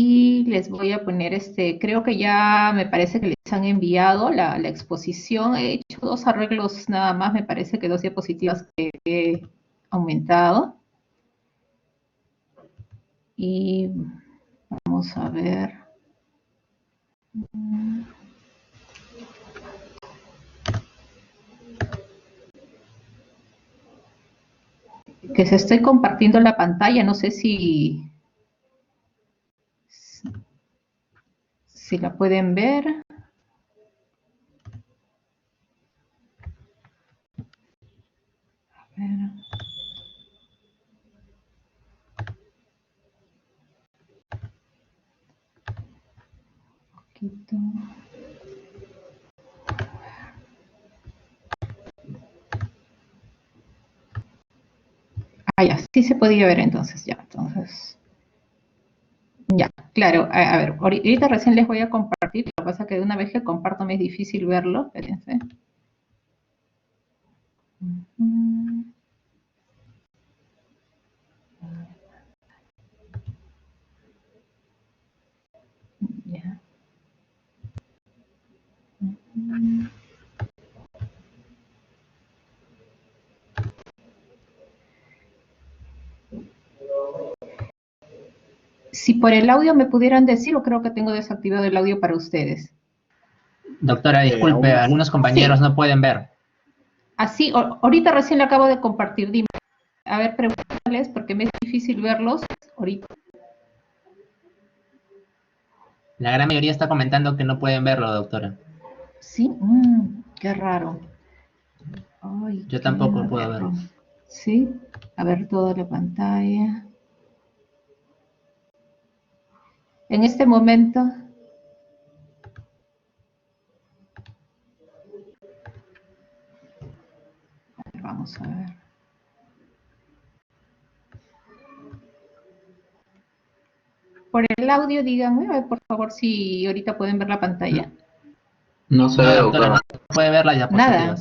Y les voy a poner creo que ya me parece que les han enviado la exposición. He hecho 2 arreglos nada más, me parece que 2 diapositivas que he aumentado. Y vamos a ver. Que se estoy compartiendo la pantalla, no sé si la pueden ver. A ver. Un poquito. Ah, ya, sí se podía ver entonces, ya, entonces. Ya, claro, a ver, ahorita recién les voy a compartir, lo que pasa es que de una vez que comparto me es difícil verlo, espérense. Ya. Si por el audio me pudieran decir, o creo que tengo desactivado el audio para ustedes. Doctora, disculpe, algunos compañeros no pueden ver. Así, ahorita recién le acabo de compartir, dime. A ver, pregúntales, porque me es difícil verlos ahorita. La gran mayoría está comentando que no pueden verlo, doctora. Sí, qué raro. Ay, yo tampoco puedo verlo. Sí, a ver toda la pantalla. En este momento. A ver, vamos a ver. Por el audio, díganme, por favor, si ahorita pueden ver la pantalla. No se ve, doctora. No puede ver las diapositivas. Nada.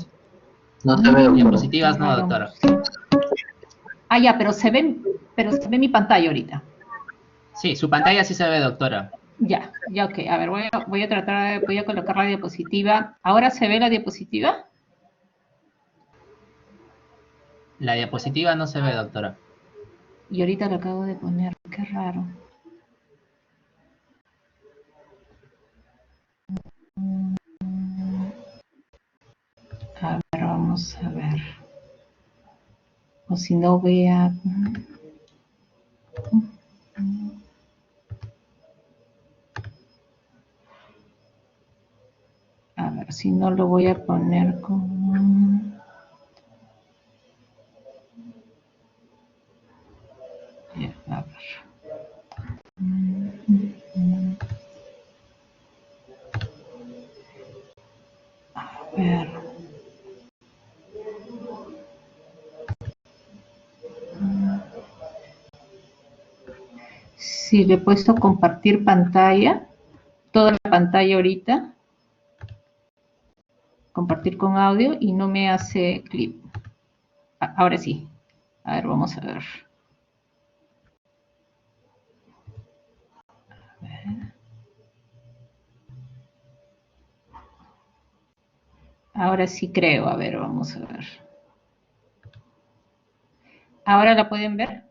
No se ve, doctora. Diapositivas no, doctora. Ah, ya, pero se ve mi pantalla ahorita. Sí, su pantalla sí se ve, doctora. Ya, ok. A ver, voy a colocar la diapositiva. ¿Ahora se ve la diapositiva? La diapositiva no se ve, doctora. Y ahorita lo acabo de poner, qué raro. A ver, vamos a ver. O si no, vea. A ver, si no lo voy a poner como. A ver. A ver. Si le he puesto compartir pantalla, toda la pantalla ahorita, compartir con audio y no me hace clip. Ahora sí. A ver, vamos a ver. Ahora sí creo, a ver, vamos a ver. ¿Ahora la pueden ver?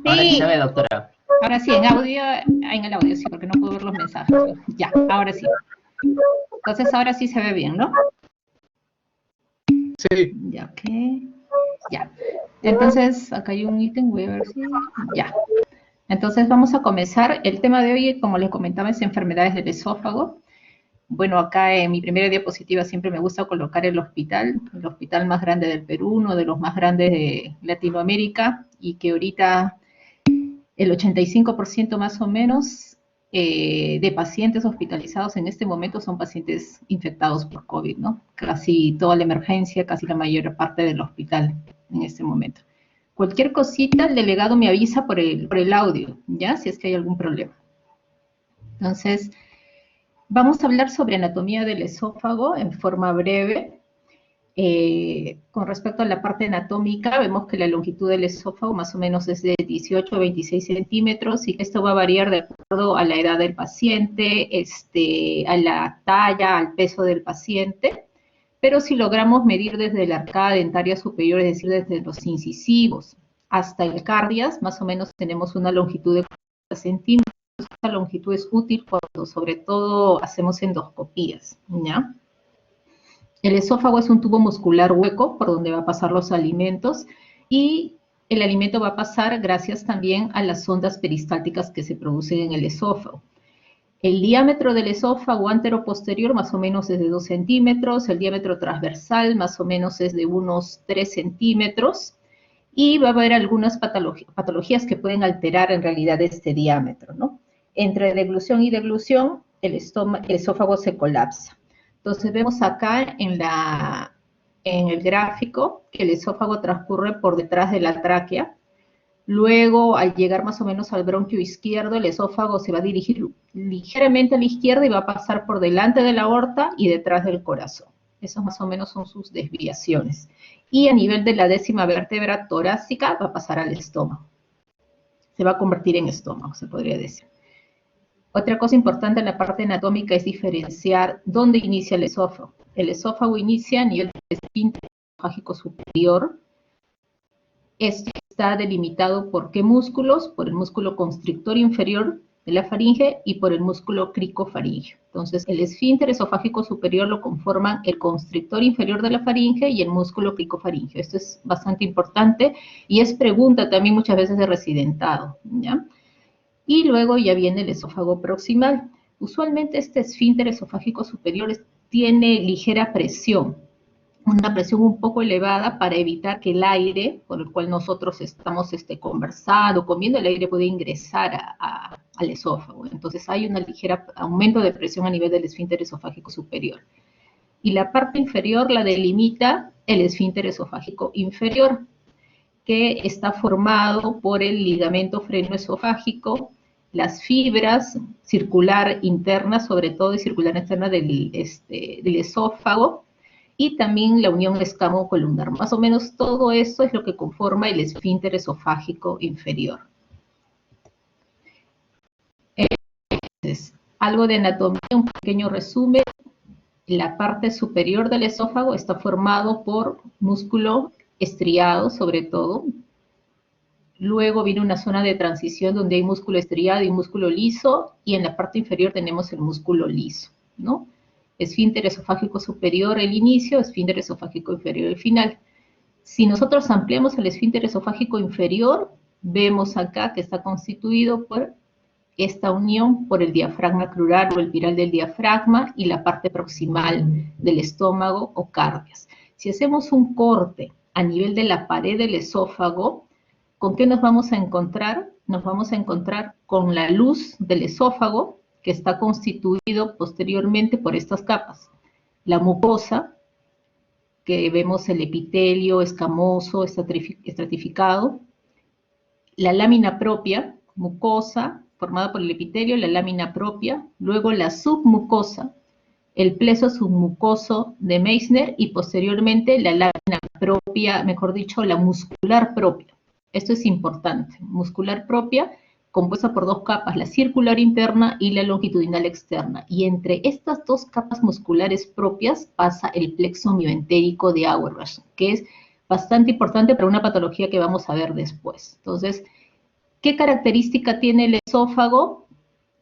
Ahora sí se ve, doctora. Ahora sí, en el audio sí, porque no puedo ver los mensajes. Ya, ahora sí. Entonces ahora sí se ve bien, ¿no? Sí. Ya, ok. Ya. Entonces, acá hay un ítem, voy a ver si... Ya. Entonces vamos a comenzar. El tema de hoy, como les comentaba, es enfermedades del esófago. Bueno, acá en mi primera diapositiva siempre me gusta colocar el hospital más grande del Perú, uno de los más grandes de Latinoamérica, y que ahorita el 85% más o menos de pacientes hospitalizados en este momento son pacientes infectados por COVID, ¿no? Casi toda la emergencia, casi la mayor parte del hospital en este momento. Cualquier cosita, el delegado me avisa por el audio, ¿ya? Si es que hay algún problema. Entonces, vamos a hablar sobre anatomía del esófago en forma breve. Con respecto a la parte anatómica, vemos que la longitud del esófago más o menos es de 18 a 26 centímetros y esto va a variar de acuerdo a la edad del paciente, a la talla, al peso del paciente, pero si logramos medir desde la arcada dentaria superior, es decir, desde los incisivos hasta el cardias, más o menos tenemos una longitud de 40 centímetros. Esta longitud es útil cuando sobre todo hacemos endoscopías, ¿ya? El esófago es un tubo muscular hueco por donde va a pasar los alimentos y el alimento va a pasar gracias también a las ondas peristálticas que se producen en el esófago. El diámetro del esófago antero-posterior más o menos es de 2 centímetros, el diámetro transversal más o menos es de unos 3 centímetros y va a haber algunas patologías que pueden alterar en realidad este diámetro, ¿no? Entre deglución y deglución, el esófago se colapsa. Entonces vemos acá en el gráfico que el esófago transcurre por detrás de la tráquea. Luego, al llegar más o menos al bronquio izquierdo, el esófago se va a dirigir ligeramente a la izquierda y va a pasar por delante de la aorta y detrás del corazón. Esas más o menos son sus desviaciones. Y a nivel de la 10ª vértebra torácica va a pasar al estómago. Se va a convertir en estómago, se podría decir. Otra cosa importante en la parte anatómica es diferenciar dónde inicia el esófago. El esófago inicia a nivel del esfínter esofágico superior. Esto está delimitado por qué músculos, por el músculo constrictor inferior de la faringe y por el músculo cricofaringeo. Entonces, el esfínter esofágico superior lo conforman el constrictor inferior de la faringe y el músculo cricofaringeo. Esto es bastante importante y es pregunta también muchas veces de residentado, ¿ya? Y luego ya viene el esófago proximal. Usualmente este esfínter esofágico superior tiene ligera presión, una presión un poco elevada para evitar que el aire, por el cual nosotros estamos conversando, comiendo, el aire puede ingresar al esófago. Entonces hay un ligero aumento de presión a nivel del esfínter esofágico superior. Y la parte inferior la delimita el esfínter esofágico inferior, que está formado por el ligamento frenoesofágico, las fibras circular interna, sobre todo, y circular externa del esófago, y también la unión escamo-columnar. Más o menos todo eso es lo que conforma el esfínter esofágico inferior. Entonces, algo de anatomía, un pequeño resumen. La parte superior del esófago está formado por músculo estriado, sobre todo. Luego viene una zona de transición donde hay músculo estriado y músculo liso, y en la parte inferior tenemos el músculo liso, ¿no? Esfínter esofágico superior el inicio, esfínter esofágico inferior el final. Si nosotros ampliamos el esfínter esofágico inferior, vemos acá que está constituido por esta unión por el diafragma crural o el piral del diafragma y la parte proximal del estómago o cardias. Si hacemos un corte a nivel de la pared del esófago, ¿con qué nos vamos a encontrar? Nos vamos a encontrar con la luz del esófago, que está constituido posteriormente por estas capas. La mucosa, que vemos el epitelio escamoso, estratificado. La lámina propia, mucosa, formada por el epitelio, la lámina propia. Luego la submucosa, el pleso submucoso de Meissner y posteriormente la lámina propia, mejor dicho, la muscular propia. Esto es importante, muscular propia, compuesta por dos capas, la circular interna y la longitudinal externa. Y entre estas dos capas musculares propias pasa el plexo mioentérico de Auerbach, que es bastante importante para una patología que vamos a ver después. Entonces, ¿qué característica tiene el esófago?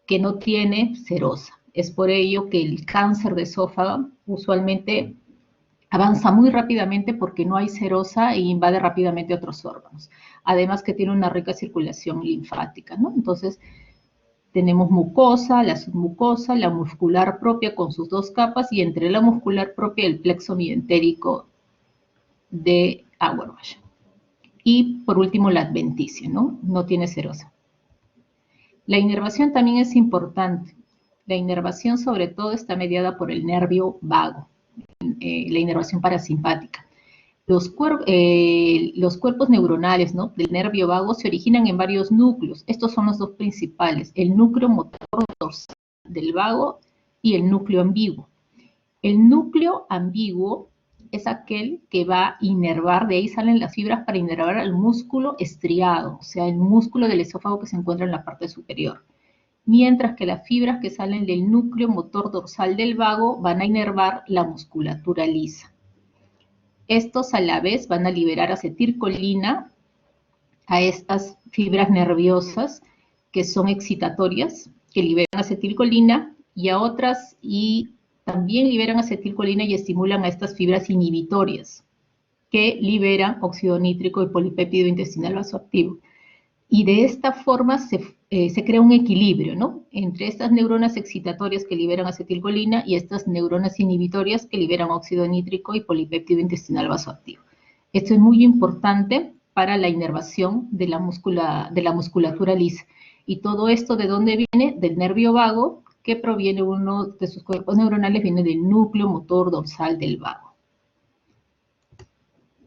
Que no tiene serosa. Es por ello que el cáncer de esófago usualmente avanza muy rápidamente porque no hay serosa e invade rápidamente otros órganos. Además que tiene una rica circulación linfática, ¿no? Entonces, tenemos mucosa, la submucosa, la muscular propia con sus dos capas y entre la muscular propia el plexo mioentérico de Auerbach. Y por último la adventicia, ¿no? No tiene serosa. La inervación también es importante. La inervación sobre todo está mediada por el nervio vago, la inervación parasimpática. Los cuerpos neuronales, ¿no?, del nervio vago se originan en varios núcleos. Estos son los dos principales, el núcleo motor dorsal del vago y el núcleo ambiguo. El núcleo ambiguo es aquel que va a inervar, de ahí salen las fibras para inervar al músculo estriado, o sea, el músculo del esófago que se encuentra en la parte superior. Mientras que las fibras que salen del núcleo motor dorsal del vago van a inervar la musculatura lisa. Estos a la vez van a liberar acetilcolina a estas fibras nerviosas que son excitatorias, que liberan acetilcolina, y a otras y también liberan acetilcolina y estimulan a estas fibras inhibitorias, que liberan óxido nítrico y polipéptido intestinal vasoactivo. Y de esta forma se crea un equilibrio, ¿no?, entre estas neuronas excitatorias que liberan acetilcolina y estas neuronas inhibitorias que liberan óxido nítrico y polipéptido intestinal vasoactivo. Esto es muy importante para la inervación de la musculatura lisa. Y todo esto, ¿de dónde viene? Del nervio vago, que proviene, uno de sus cuerpos neuronales, viene del núcleo motor dorsal del vago.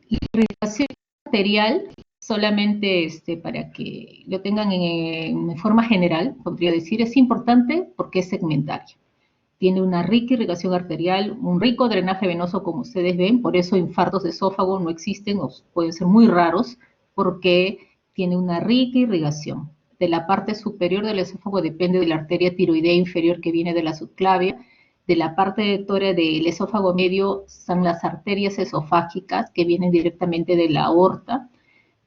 La irrigación arterial, solamente para que lo tengan en forma general, podría decir, es importante porque es segmentaria. Tiene una rica irrigación arterial, un rico drenaje venoso, como ustedes ven, por eso infartos de esófago no existen o pueden ser muy raros, porque tiene una rica irrigación. De la parte superior del esófago depende de la arteria tiroidea inferior que viene de la subclavia. De la parte del esófago medio son las arterias esofágicas que vienen directamente de la aorta,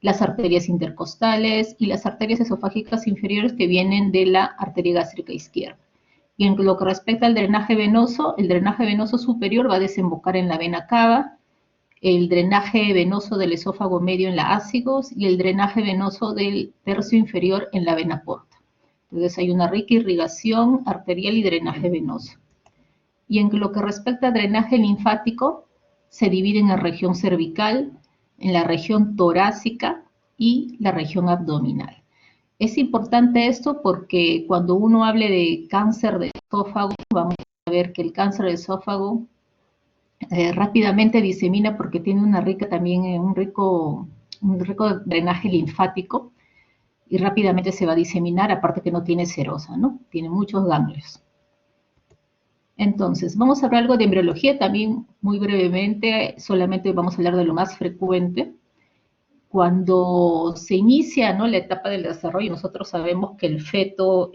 las arterias intercostales y las arterias esofágicas inferiores que vienen de la arteria gástrica izquierda. Y en lo que respecta al drenaje venoso, el drenaje venoso superior va a desembocar en la vena cava, el drenaje venoso del esófago medio en la ácigos y el drenaje venoso del tercio inferior en la vena porta. Entonces hay una rica irrigación arterial y drenaje venoso. Y en lo que respecta al drenaje linfático, se divide en la región cervical, en la región torácica y la región abdominal. Es importante esto porque cuando uno hable de cáncer de esófago, vamos a ver que el cáncer de esófago rápidamente disemina porque tiene una rica también, un rico drenaje linfático, y rápidamente se va a diseminar, aparte que no tiene serosa, ¿no? Tiene muchos ganglios. Entonces, vamos a hablar algo de embriología también muy brevemente, solamente vamos a hablar de lo más frecuente. Cuando se inicia, ¿no?, la etapa del desarrollo, nosotros sabemos que el feto,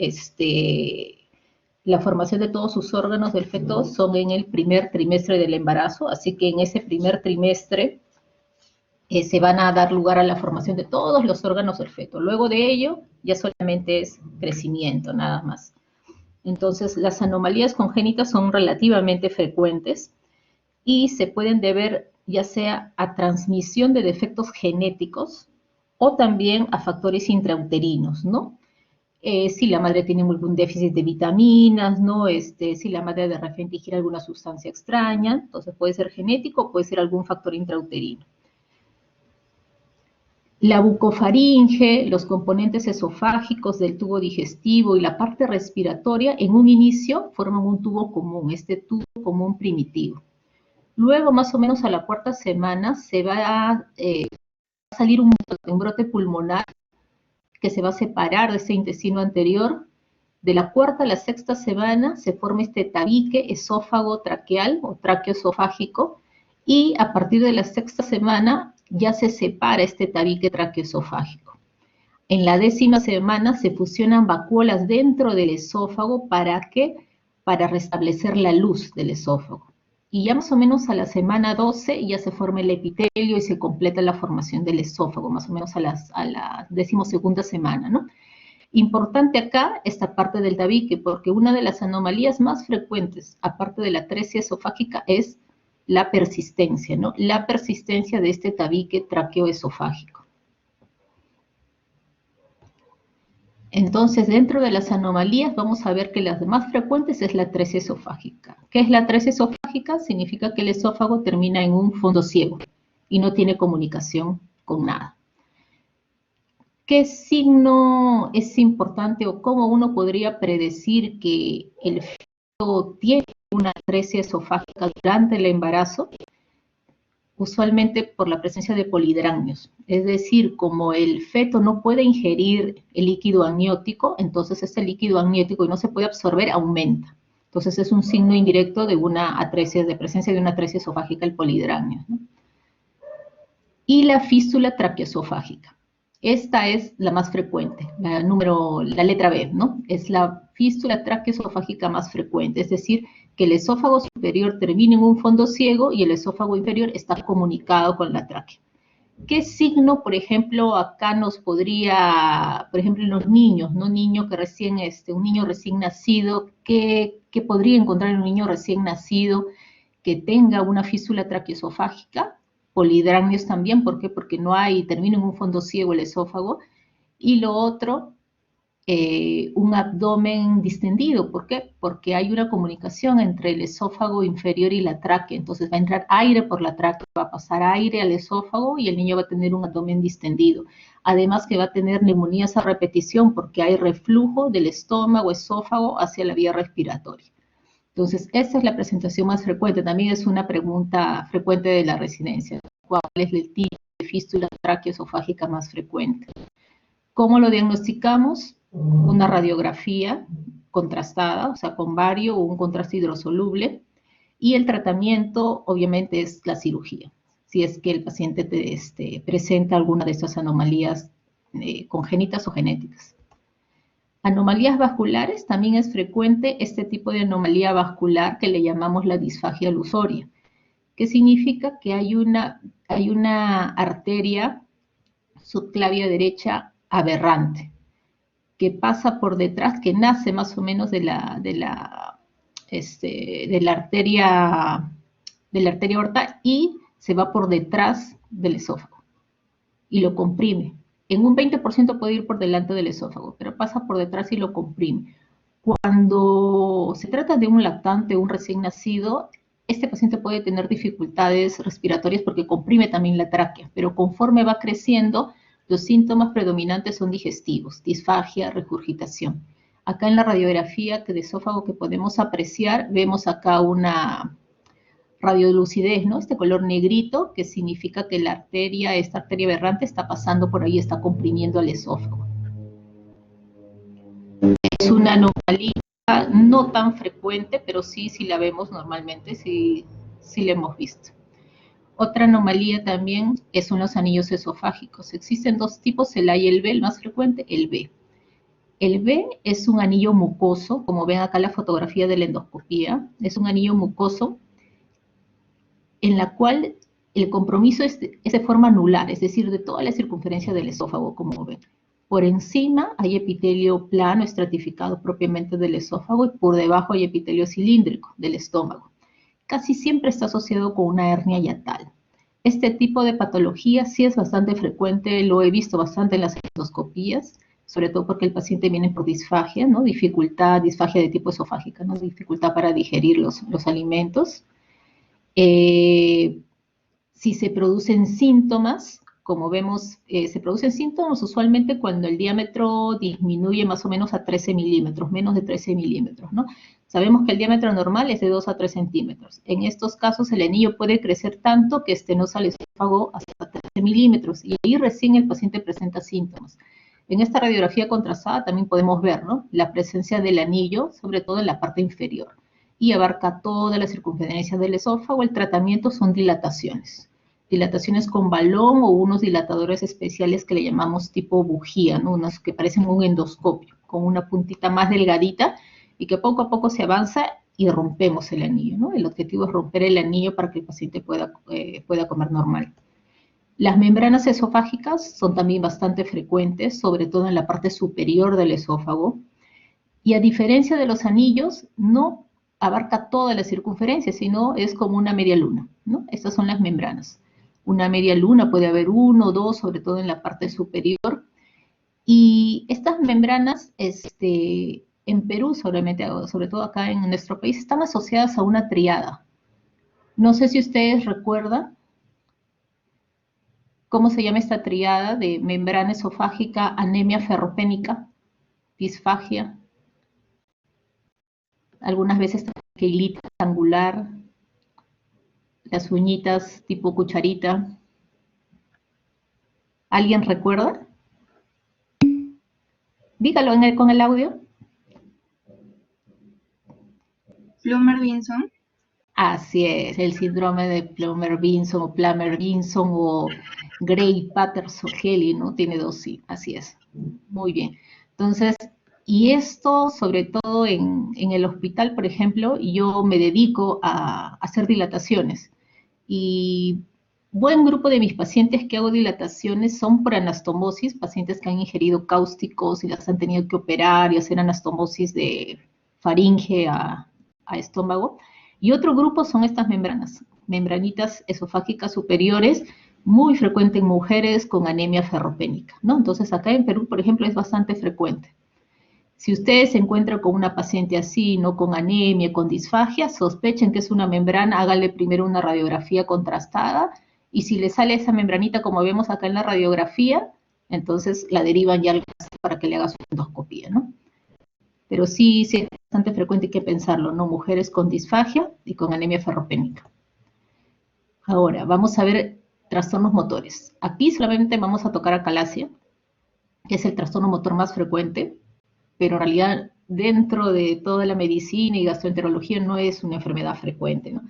la formación de todos sus órganos del feto son en el primer trimestre del embarazo, así que en ese primer trimestre se van a dar lugar a la formación de todos los órganos del feto. Luego de ello, ya solamente es crecimiento, nada más. Entonces, las anomalías congénitas son relativamente frecuentes y se pueden deber ya sea a transmisión de defectos genéticos o también a factores intrauterinos, ¿no? Si la madre tiene algún déficit de vitaminas, ¿no? Si la madre de repente ingiere alguna sustancia extraña, entonces puede ser genético o puede ser algún factor intrauterino. La bucofaringe, los componentes esofágicos del tubo digestivo y la parte respiratoria en un inicio forman un tubo común, este tubo común primitivo. Luego, más o menos a la cuarta semana, se va a salir un brote pulmonar que se va a separar de ese intestino anterior. De la cuarta a la sexta semana se forma este tabique esófago traqueal o traqueoesofágico, y a partir de la sexta semana ya se separa este tabique traqueoesofágico. En la 10ª semana se fusionan vacuolas dentro del esófago. ¿Para qué? Para restablecer la luz del esófago. Y ya más o menos a la semana 12 ya se forma el epitelio y se completa la formación del esófago, más o menos a la 12ª semana, ¿no? Importante acá esta parte del tabique, porque una de las anomalías más frecuentes, aparte de la atresia esofágica, es la persistencia, ¿no? La persistencia de este tabique traqueoesofágico. Entonces, dentro de las anomalías vamos a ver que las más frecuentes es la atresia esofágica. ¿Qué es la atresia esofágica? Significa que el esófago termina en un fondo ciego y no tiene comunicación con nada. ¿Qué signo es importante o cómo uno podría predecir que el feto tiene una atresia esofágica durante el embarazo? Usualmente por la presencia de polidrácnios, es decir, como el feto no puede ingerir el líquido amniótico, entonces este líquido amniótico y no se puede absorber, aumenta. Entonces es un signo indirecto de una atresia, de presencia de una atresia esofágica, el polidramio, ¿no? Y la fístula traqueoesofágica. Esta es la más frecuente, la letra B, ¿no? Es la fístula traqueoesofágica más frecuente, es decir, que el esófago superior termina en un fondo ciego y el esófago inferior está comunicado con la tráquea. ¿Qué signo, por ejemplo, acá nos podría, por ejemplo, en los niños, ¿no? Un niño recién nacido, ¿qué podría encontrar en un niño recién nacido que tenga una fístula traqueoesofágica? Polidramios también, ¿por qué? Porque termina en un fondo ciego el esófago. Y lo otro, un abdomen distendido. ¿Por qué? Porque hay una comunicación entre el esófago inferior y la tráquea. Entonces va a entrar aire por la tráquea, va a pasar aire al esófago y el niño va a tener un abdomen distendido. Además que va a tener neumonías a repetición porque hay reflujo del esófago hacia la vía respiratoria. Entonces, esa es la presentación más frecuente. También es una pregunta frecuente de la residencia. ¿Cuál es el tipo de fístula traqueoesofágica más frecuente? ¿Cómo lo diagnosticamos? Una radiografía contrastada, o sea, con bario o un contraste hidrosoluble. Y el tratamiento, obviamente, es la cirugía, si es que el paciente presenta alguna de estas anomalías congénitas o genéticas. Anomalías vasculares, también es frecuente este tipo de anomalía vascular que le llamamos la disfagia alusoria, que significa que hay una arteria subclavia derecha aberrante, que pasa por detrás, que nace más o menos de la arteria aorta y se va por detrás del esófago y lo comprime. En un 20% puede ir por delante del esófago, pero pasa por detrás y lo comprime. Cuando se trata de un lactante, un recién nacido, este paciente puede tener dificultades respiratorias porque comprime también la tráquea, pero conforme va creciendo, los síntomas predominantes son digestivos, disfagia, regurgitación. Acá en la radiografía de esófago que podemos apreciar, vemos acá una radiolucidez, ¿no? Este color negrito que significa que esta arteria aberrante está pasando por ahí, está comprimiendo el esófago. Es una anomalía no tan frecuente, pero sí la vemos normalmente, sí la hemos visto. Otra anomalía también son los anillos esofágicos. Existen dos tipos, el A y el B, el más frecuente, el B. El B es un anillo mucoso, como ven acá en la fotografía de la endoscopía, es un anillo mucoso en la cual el compromiso es de forma anular, es decir, de toda la circunferencia del esófago, como ven. Por encima hay epitelio plano estratificado propiamente del esófago y por debajo hay epitelio cilíndrico del estómago. Casi siempre está asociado con una hernia hiatal. Este tipo de patología sí es bastante frecuente, lo he visto bastante en las endoscopías, sobre todo porque el paciente viene por disfagia, ¿no? Disfagia de tipo esofágica, ¿no? Dificultad para digerir los alimentos. Si se producen síntomas, como vemos, se producen síntomas usualmente cuando el diámetro disminuye más o menos a 13 milímetros, menos de 13 milímetros, ¿no? Sabemos que el diámetro normal es de 2 a 3 centímetros. En estos casos el anillo puede crecer tanto que estenosa el esófago hasta 13 milímetros y ahí recién el paciente presenta síntomas. En esta radiografía contrastada también podemos ver, ¿no?, la presencia del anillo, sobre todo en la parte inferior, y abarca toda la circunferencia del esófago. El tratamiento son dilataciones con balón o unos dilatadores especiales que le llamamos tipo bujía, ¿no?, unos que parecen un endoscopio, con una puntita más delgadita y que poco a poco se avanza y rompemos el anillo, ¿no? El objetivo es romper el anillo para que el paciente pueda comer normal. Las membranas esofágicas son también bastante frecuentes, sobre todo en la parte superior del esófago, y a diferencia de los anillos, no abarca toda la circunferencia, sino es como una media luna, ¿no? Estas son las membranas. Una media luna puede haber 1 o 2, sobre todo en la parte superior. Y estas membranas, en Perú, sobre todo acá en nuestro país, están asociadas a una triada. No sé si ustedes recuerdan cómo se llama esta triada de membrana esofágica, anemia ferropénica, disfagia, algunas veces queilitis angular, las uñitas tipo cucharita. ¿Alguien recuerda? Dígalo con el audio. Plummer-Vinson. Así es, el síndrome de Plummer-Vinson o Gray-Patterson-Kelly, ¿no? Tiene dos, sí, así es. Muy bien. Entonces, y esto, sobre todo en el hospital, por ejemplo, yo me dedico a hacer dilataciones. Y buen grupo de mis pacientes que hago dilataciones son por anastomosis, pacientes que han ingerido cáusticos y las han tenido que operar y hacer anastomosis de faringe a estómago. Y otro grupo son estas membranas, membranitas esofágicas superiores, muy frecuente en mujeres con anemia ferropénica, ¿no? Entonces acá en Perú, por ejemplo, es bastante frecuente. Si ustedes se encuentran con una paciente así, no con anemia, con disfagia, sospechen que es una membrana, háganle primero una radiografía contrastada y si le sale esa membranita como vemos acá en la radiografía, entonces la derivan ya al caso para que le haga su endoscopía, ¿no? Pero sí, sí es bastante frecuente, hay que pensarlo, ¿no? Mujeres con disfagia y con anemia ferropénica. Ahora, vamos a ver trastornos motores. Aquí solamente vamos a tocar acalasia, que es el trastorno motor más frecuente, pero en realidad dentro de toda la medicina y gastroenterología no es una enfermedad frecuente, ¿no?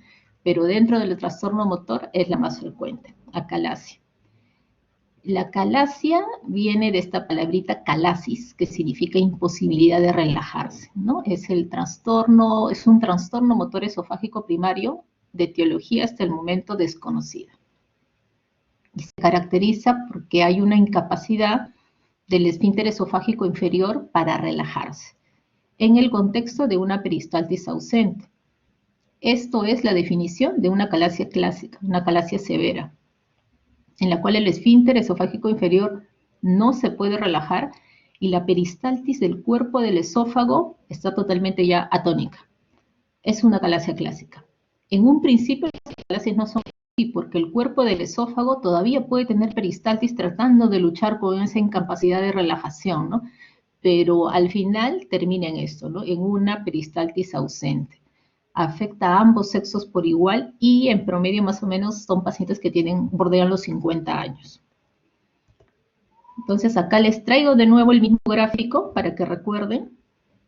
Pero dentro del trastorno motor es la más frecuente, acalasia. La acalasia viene de esta palabrita calasis, que significa imposibilidad de relajarse, ¿no? Es un trastorno motor esofágico primario de etiología hasta el momento desconocida. Y se caracteriza porque hay una incapacidad del esfínter esofágico inferior para relajarse, en el contexto de una peristaltis ausente. Esto es la definición de una acalasia clásica, una acalasia severa, en la cual el esfínter esofágico inferior no se puede relajar y la peristaltis del cuerpo del esófago está totalmente ya atónica. Es una acalasia clásica. En un principio las acalasias no son así porque el cuerpo del esófago todavía puede tener peristaltis tratando de luchar con esa incapacidad de relajación, ¿no? Pero al final termina en esto, ¿no? En una peristaltis ausente. Afecta a ambos sexos por igual y en promedio más o menos son pacientes que bordean los 50 años. Entonces acá les traigo de nuevo el mismo gráfico para que recuerden.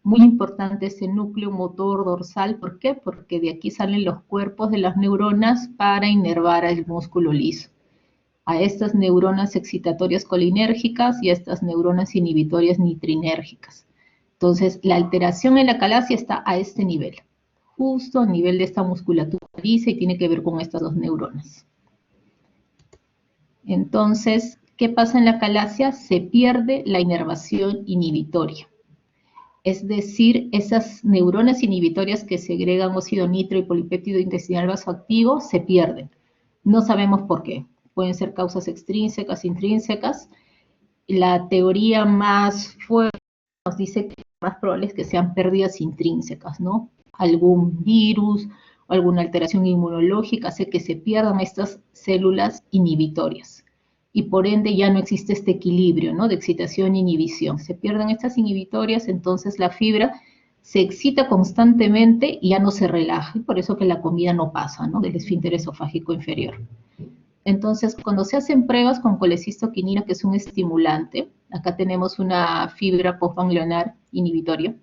Muy importante ese núcleo motor dorsal, ¿por qué? Porque de aquí salen los cuerpos de las neuronas para inervar el músculo liso. A estas neuronas excitatorias colinérgicas y a estas neuronas inhibitorias nitrinérgicas. Entonces, la alteración en la acalasia está a este nivel, justo a nivel de esta musculatura lisa y tiene que ver con estas dos neuronas. Entonces, ¿qué pasa en la acalasia? Se pierde la inervación inhibitoria. Es decir, esas neuronas inhibitorias que segregan óxido nitro y polipéptido intestinal vasoactivo se pierden. No sabemos por qué. Pueden ser causas extrínsecas, intrínsecas. La teoría más fuerte nos dice que lo más probable es que sean pérdidas intrínsecas, ¿no? Algún virus o alguna alteración inmunológica hace que se pierdan estas células inhibitorias. Y por ende ya no existe este equilibrio, ¿no? De excitación e inhibición. Se pierden estas inhibitorias, entonces la fibra se excita constantemente y ya no se relaja. Y por eso que la comida no pasa, ¿no? Del esfínter esofágico inferior. Entonces, cuando se hacen pruebas con colecistoquinina, que es un estimulante, acá tenemos una fibra postganglionar inhibitoria.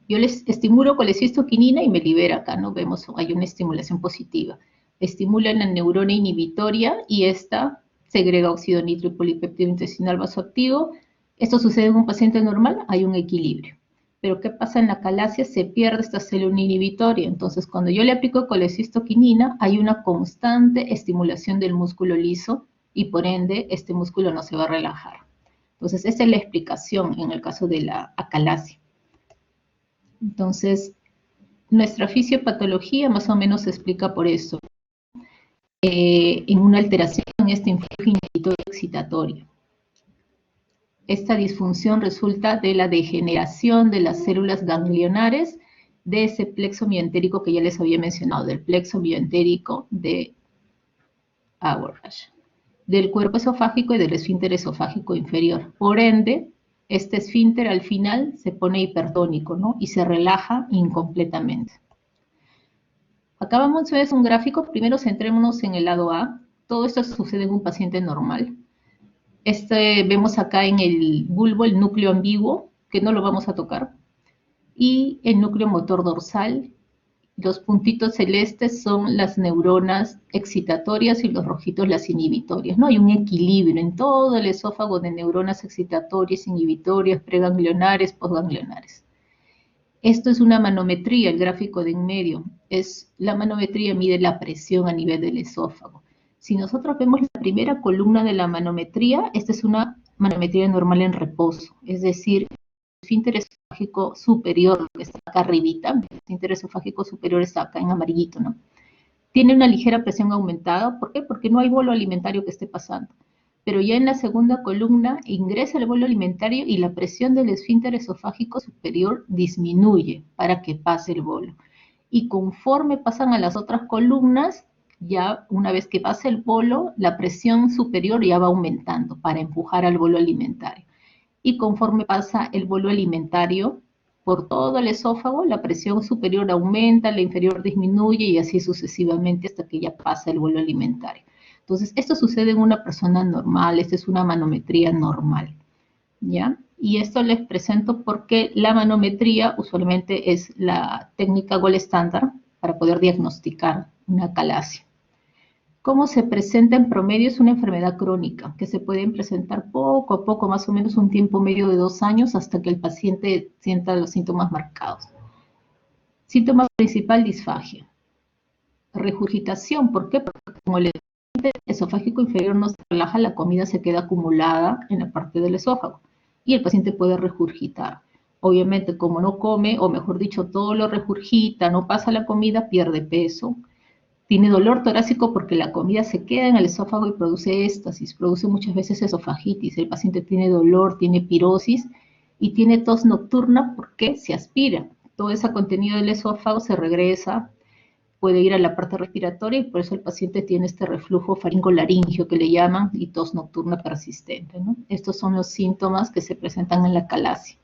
Yo les estimulo colecistoquinina y me libera acá, ¿no? Vemos, hay una estimulación positiva. Estimula la neurona inhibitoria y esta segrega óxido nitro y polipéptido intestinal vasoactivo. Esto sucede en un paciente normal, hay un equilibrio. Pero ¿qué pasa en la acalasia? Se pierde esta célula inhibitoria. Entonces, cuando yo le aplico colecistoquinina, hay una constante estimulación del músculo liso y por ende este músculo no se va a relajar. Entonces, esa es la explicación en el caso de la acalasia. Entonces, nuestra fisiopatología más o menos se explica por eso. En una alteración en este influjo inhibitorio excitatorio. Esta disfunción resulta de la degeneración de las células ganglionares de ese plexo mientérico que ya les había mencionado, del plexo mientérico de Auerbach, del cuerpo esofágico y del esfínter esofágico inferior. Por ende, este esfínter al final se pone hipertónico, ¿no? Y se relaja incompletamente. Acá vamos a ver un gráfico. Primero centrémonos en el lado A. Todo esto sucede en un paciente normal. Vemos acá en el bulbo el núcleo ambiguo, que no lo vamos a tocar. y el núcleo motor dorsal. Los puntitos celestes son las neuronas excitatorias y los rojitos las inhibitorias, ¿no? Hay un equilibrio en todo el esófago de neuronas excitatorias, inhibitorias, preganglionares, postganglionares. Esto es una manometría, el gráfico de en medio. La manometría mide la presión a nivel del esófago. Si nosotros vemos la primera columna de la manometría, esta es una manometría normal en reposo, es decir, esfínter esofágico superior, que está acá arribita, el esfínter esofágico superior está acá en amarillito, ¿no? Tiene una ligera presión aumentada, ¿por qué? Porque no hay bolo alimentario que esté pasando. Pero ya en la segunda columna ingresa el bolo alimentario y la presión del esfínter esofágico superior disminuye para que pase el bolo. Y conforme pasan a las otras columnas, ya una vez que pasa el bolo, la presión superior ya va aumentando para empujar al bolo alimentario. Y conforme pasa el bolo alimentario por todo el esófago, la presión superior aumenta, la inferior disminuye y así sucesivamente hasta que ya pasa el bolo alimentario. Entonces, esto sucede en una persona normal, esta es una manometría normal, ¿ya? Y esto les presento porque la manometría usualmente es la técnica gold estándar para poder diagnosticar una calasia. ¿Cómo se presenta en promedio? Es una enfermedad crónica que se puede presentar poco a poco, más o menos un tiempo medio de 2 años hasta que el paciente sienta los síntomas marcados. Síntoma principal, disfagia. Regurgitación, ¿por qué? Porque como el esofágico inferior no se relaja, la comida se queda acumulada en la parte del esófago y el paciente puede regurgitar. Obviamente, como no come, o mejor dicho, todo lo regurgita, no pasa la comida, pierde peso. Tiene dolor torácico porque la comida se queda en el esófago y produce éstasis, produce muchas veces esofagitis. El paciente tiene dolor, tiene pirosis y tiene tos nocturna porque se aspira. Todo ese contenido del esófago se regresa, puede ir a la parte respiratoria y por eso el paciente tiene este reflujo faringolaringio que le llaman y tos nocturna persistente, ¿no? Estos son los síntomas que se presentan en la calasia.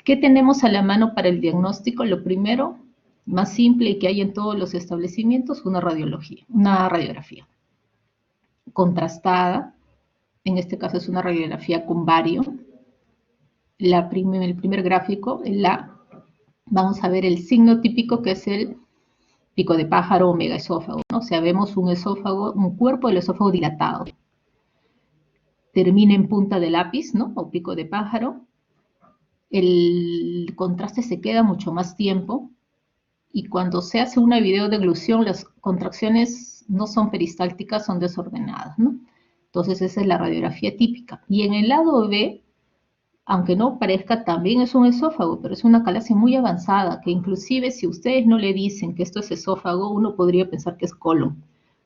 ¿Qué tenemos a la mano para el diagnóstico? Lo primero, más simple y que hay en todos los establecimientos, una radiografía contrastada. En este caso es una radiografía con bario. El primer gráfico, vamos a ver el signo típico que es el pico de pájaro o megaesófago, ¿no? O sea, vemos un esófago, un cuerpo del esófago dilatado. Termina en punta de lápiz, ¿no? O pico de pájaro. El contraste se queda mucho más tiempo y cuando se hace una videodeglución, las contracciones no son peristálticas, son desordenadas, ¿no? Entonces esa es la radiografía típica. Y en el lado B, aunque no parezca, también es un esófago, pero es una calasia muy avanzada, que inclusive si ustedes no le dicen que esto es esófago, uno podría pensar que es colon.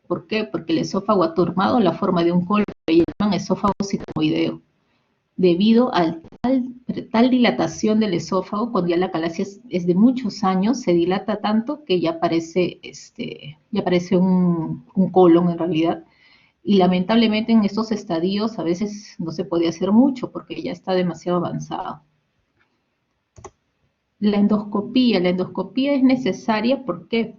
¿Por qué? Porque el esófago ha tomado la forma de un colon, que llaman esófago sigmoideo, debido a tal dilatación del esófago, cuando ya la calasia es de muchos años, se dilata tanto que ya parece un colon en realidad. Y lamentablemente en estos estadios a veces no se puede hacer mucho porque ya está demasiado avanzado. La endoscopía es necesaria, ¿por qué?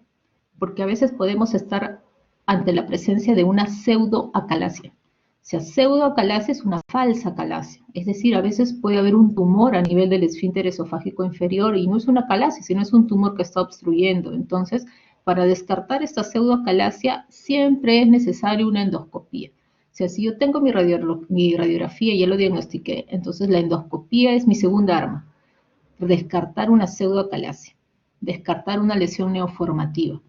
Porque a veces podemos estar ante la presencia de una pseudoacalasia. O sea, pseudoacalasia es una falsa acalasia, es decir, a veces puede haber un tumor a nivel del esfínter esofágico inferior y no es una acalasia, sino es un tumor que está obstruyendo. Entonces, para descartar esta pseudoacalasia siempre es necesario una endoscopía. O sea, si yo tengo mi radiografía y ya lo diagnostiqué, entonces la endoscopía es mi segunda arma. Descartar una pseudoacalasia, descartar una lesión neoformativa.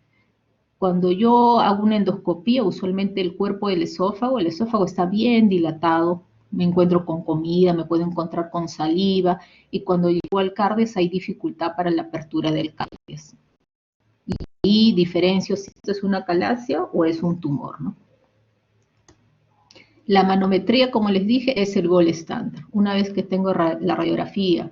Cuando yo hago una endoscopía, usualmente el cuerpo del esófago, el esófago está bien dilatado, me encuentro con comida, me puedo encontrar con saliva, y cuando llego al cardias hay dificultad para la apertura del cardias. Y diferencio si esto es una calasia o es un tumor, ¿no? La manometría, como les dije, es el gold estándar. Una vez que tengo la radiografía,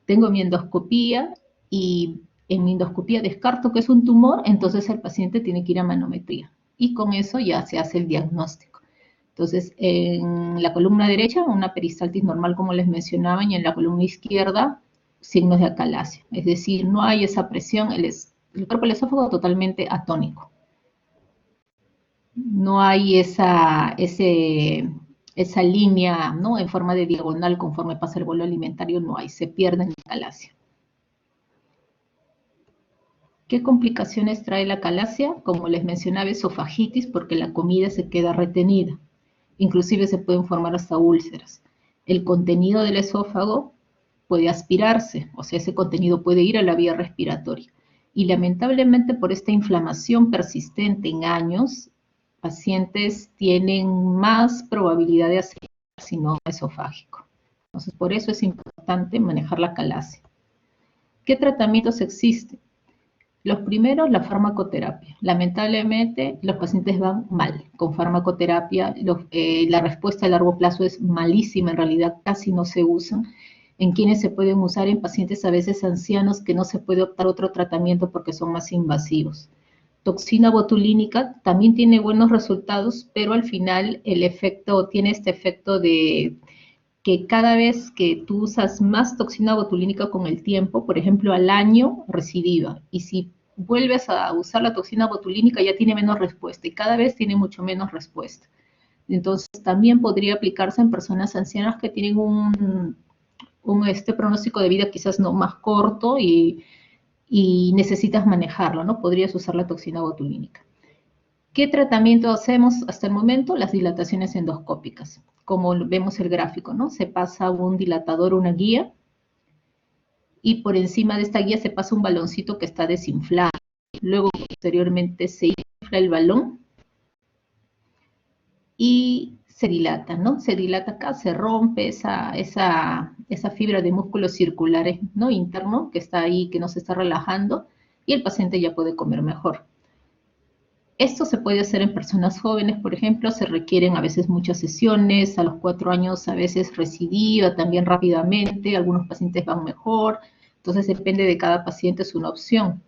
tengo mi endoscopía y en mi endoscopía descarto que es un tumor, entonces el paciente tiene que ir a manometría. Y con eso ya se hace el diagnóstico. Entonces, en la columna derecha, una peristaltis normal, como les mencionaba, y en la columna izquierda, signos de acalasia. Es decir, no hay esa presión, el cuerpo del esófago totalmente atónico. No hay esa línea, ¿no?, en forma de diagonal conforme pasa el bolo alimentario, no hay, se pierde en la calasia. ¿Qué complicaciones trae la calasia? Como les mencionaba, esofagitis, porque la comida se queda retenida. Inclusive se pueden formar hasta úlceras. El contenido del esófago puede aspirarse, o sea, ese contenido puede ir a la vía respiratoria. Y lamentablemente por esta inflamación persistente en años, pacientes tienen más probabilidad de hacer carcinoma esofágico. Entonces, por eso es importante manejar la calasia. ¿Qué tratamientos existen? Los primeros, la farmacoterapia. Lamentablemente, los pacientes van mal con farmacoterapia. La respuesta a largo plazo es malísima, en realidad casi no se usan. En quienes se pueden usar en pacientes a veces ancianos que no se puede optar a otro tratamiento porque son más invasivos. Toxina botulínica también tiene buenos resultados, pero al final el efecto tiene este efecto de que cada vez que tú usas más toxina botulínica con el tiempo, por ejemplo, al año, recidiva. Y si vuelves a usar la toxina botulínica, ya tiene menos respuesta y cada vez tiene mucho menos respuesta. Entonces, también podría aplicarse en personas ancianas que tienen un pronóstico de vida quizás no más corto y necesitas manejarlo, ¿no? Podrías usar la toxina botulínica. ¿Qué tratamiento hacemos hasta el momento? Las dilataciones endoscópicas. Como vemos el gráfico, ¿no? Se pasa un dilatador, una guía, y por encima de esta guía se pasa un baloncito que está desinflado. Luego, posteriormente, se infla el balón y se dilata, ¿no? Se dilata acá, se rompe esa fibra de músculos circulares, ¿no? Interno, que está ahí, que no se está relajando, y el paciente ya puede comer mejor. Esto se puede hacer en personas jóvenes, por ejemplo, se requieren a veces muchas sesiones, a los 4 años a veces recidiva, también rápidamente, algunos pacientes van mejor, entonces depende de cada paciente, es una opción.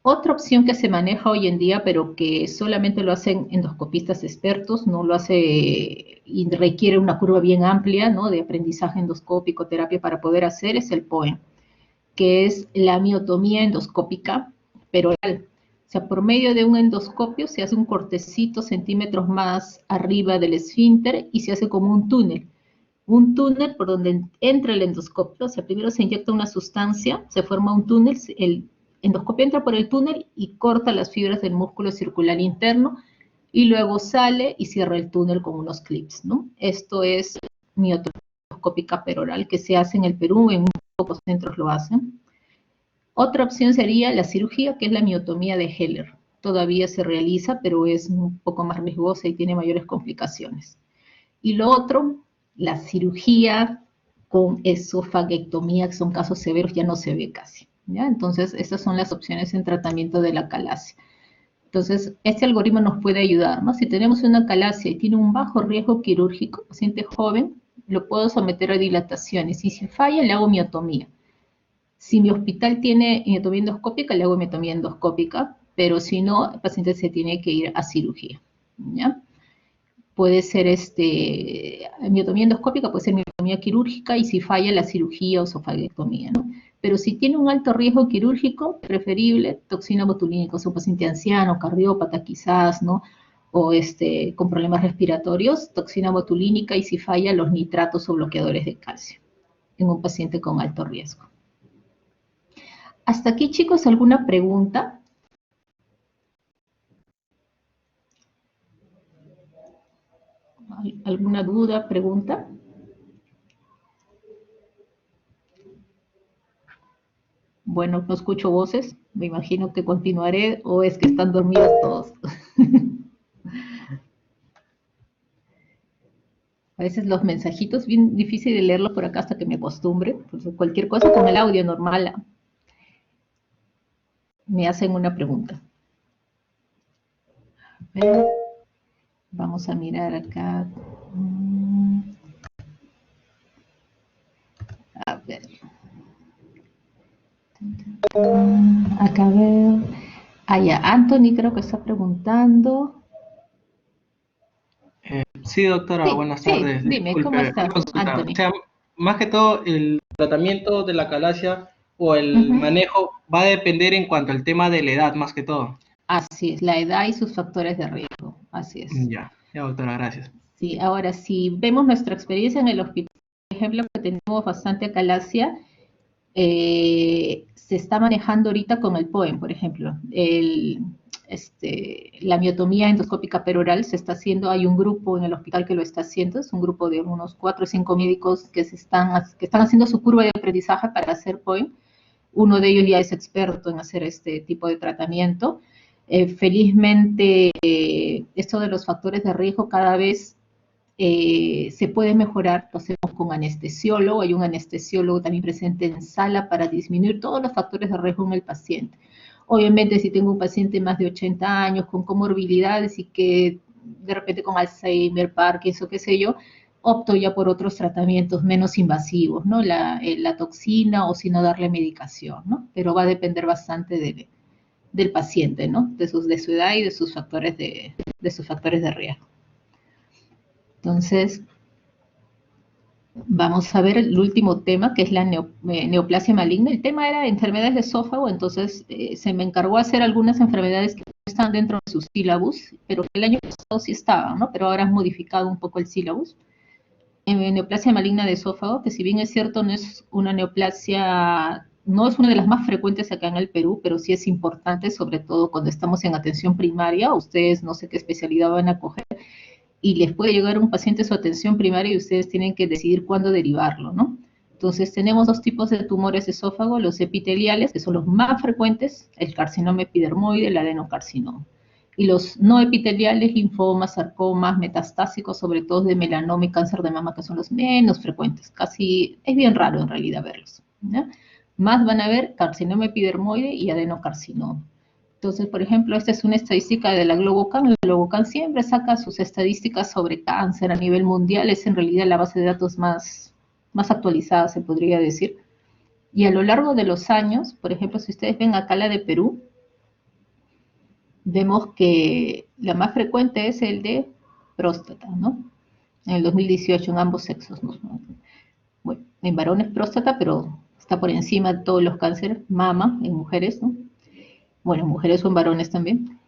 Otra opción que se maneja hoy en día, pero que solamente lo hacen endoscopistas expertos, no lo hace y requiere una curva bien amplia, ¿no? De aprendizaje endoscópico, terapia para poder hacer, es el POEM, que es la miotomía endoscópica peroral. O sea, por medio de un endoscopio se hace un cortecito centímetros más arriba del esfínter y se hace como un túnel. Un túnel por donde entra el endoscopio. O sea, primero se inyecta una sustancia, se forma un túnel, el endoscopio entra por el túnel y corta las fibras del músculo circular interno y luego sale y cierra el túnel con unos clips, ¿no? Esto es miotomía endoscópica peroral que se hace en el Perú, en muy pocos centros lo hacen. Otra opción sería la cirugía, que es la miotomía de Heller. Todavía se realiza, pero es un poco más riesgosa y tiene mayores complicaciones. Y lo otro, la cirugía con esofaguectomía, que son casos severos, ya no se ve casi, ¿ya? Entonces, estas son las opciones en tratamiento de la calasia. Entonces, este algoritmo nos puede ayudar, ¿no? Si tenemos una calasia y tiene un bajo riesgo quirúrgico, paciente joven, lo puedo someter a dilataciones. Y si falla, le hago miotomía. Si mi hospital tiene miotomía endoscópica, le hago miotomía endoscópica, pero si no, el paciente se tiene que ir a cirugía, ¿ya? Puede ser miotomía endoscópica, puede ser miotomía quirúrgica, y si falla la cirugía o esofaguectomía, ¿no? Pero si tiene un alto riesgo quirúrgico, preferible toxina botulínica, o sea, un paciente anciano, cardiópata quizás, ¿no? O con problemas respiratorios, toxina botulínica, y si falla, los nitratos o bloqueadores de calcio en un paciente con alto riesgo. Hasta aquí, chicos, ¿alguna pregunta? ¿Alguna duda, pregunta? Bueno, no escucho voces. Me imagino que continuaré, o es que están dormidos todos. A veces los mensajitos, bien difícil de leerlos por acá hasta que me acostumbre. Pues cualquier cosa con el audio normal me hacen una pregunta. A ver, vamos a mirar acá. A ver. Acá veo. Ya, Anthony creo que está preguntando. Sí, doctora, Sí, buenas sí, tardes. dime, ¿cómo Disculpe, estás, una consulta. Anthony? O sea, más que todo, el tratamiento de la calasia o el manejo va a depender en cuanto al tema de la edad, más que todo. Así es, la edad y sus factores de riesgo, así es. Ya, doctora, gracias. Sí, ahora, si vemos nuestra experiencia en el hospital, por ejemplo, que tenemos bastante acalasia, se está manejando ahorita con el POEM, por ejemplo. La miotomía endoscópica peroral se está haciendo, hay un grupo en el hospital que lo está haciendo, es un grupo de unos 4 o 5 médicos que están haciendo su curva de aprendizaje para hacer POEM. Uno de ellos ya es experto en hacer este tipo de tratamiento. Felizmente, esto de los factores de riesgo cada vez se puede mejorar, lo hacemos con anestesiólogo, hay un anestesiólogo también presente en sala para disminuir todos los factores de riesgo en el paciente. Obviamente, si tengo un paciente más de 80 años con comorbilidades y que de repente con Alzheimer, Parkinson, qué sé yo, opto ya por otros tratamientos menos invasivos, ¿no? La toxina o si no darle medicación, ¿no? Pero va a depender bastante del paciente, ¿no? De su edad y de sus factores de riesgo. Entonces, vamos a ver el último tema, que es la neoplasia maligna. El tema era enfermedades de esófago, entonces se me encargó hacer algunas enfermedades que no están dentro de sus sílabus, pero que el año pasado sí estaban, ¿no? Pero ahora han modificado un poco el sílabus. Neoplasia maligna de esófago, que si bien es cierto no es una neoplasia, no es una de las más frecuentes acá en el Perú, pero sí es importante, sobre todo cuando estamos en atención primaria. Ustedes no sé qué especialidad van a coger, y les puede llegar un paciente a su atención primaria y ustedes tienen que decidir cuándo derivarlo, ¿no? Entonces, tenemos dos tipos de tumores de esófago, los epiteliales, que son los más frecuentes, el carcinoma epidermoide, el adenocarcinoma. Y los no epiteliales, linfomas, sarcomas, metastásicos, sobre todo de melanoma y cáncer de mama, que son los menos frecuentes. Casi, es bien raro en realidad verlos, ¿no? Más van a ver carcinoma epidermoide y adenocarcinoma. Entonces, por ejemplo, esta es una estadística de la Globocan. La Globocan siempre saca sus estadísticas sobre cáncer a nivel mundial. Es en realidad la base de datos más actualizada, se podría decir. Y a lo largo de los años, por ejemplo, si ustedes ven acá la de Perú, vemos que la más frecuente es el de próstata, ¿no? En el 2018 en ambos sexos, ¿no? Bueno, en varones próstata, pero está por encima de todos los cánceres, mama en mujeres, ¿no? Bueno, mujeres o en varones también,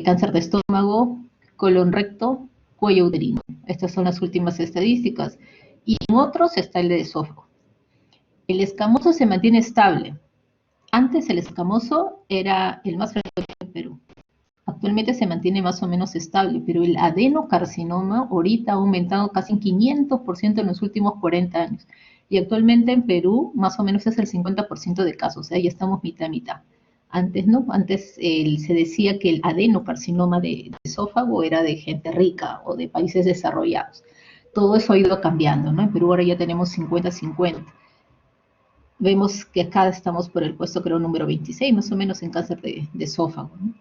cáncer de estómago, colon recto, cuello uterino. Estas son las últimas estadísticas. Y en otros está el de esófago. El escamoso se mantiene estable. Antes el escamoso era el más frecuente en Perú. Actualmente se mantiene más o menos estable, pero el adenocarcinoma ahorita ha aumentado casi en 500% en los últimos 40 años. Y actualmente en Perú más o menos es el 50% de casos, o sea, ya estamos mitad a mitad. Antes no, antes se decía que el adenocarcinoma de esófago era de gente rica o de países desarrollados. Todo eso ha ido cambiando, ¿no? En Perú ahora ya tenemos 50-50. Vemos que acá estamos por el puesto, creo, número 26, más o menos en cáncer de esófago, ¿no?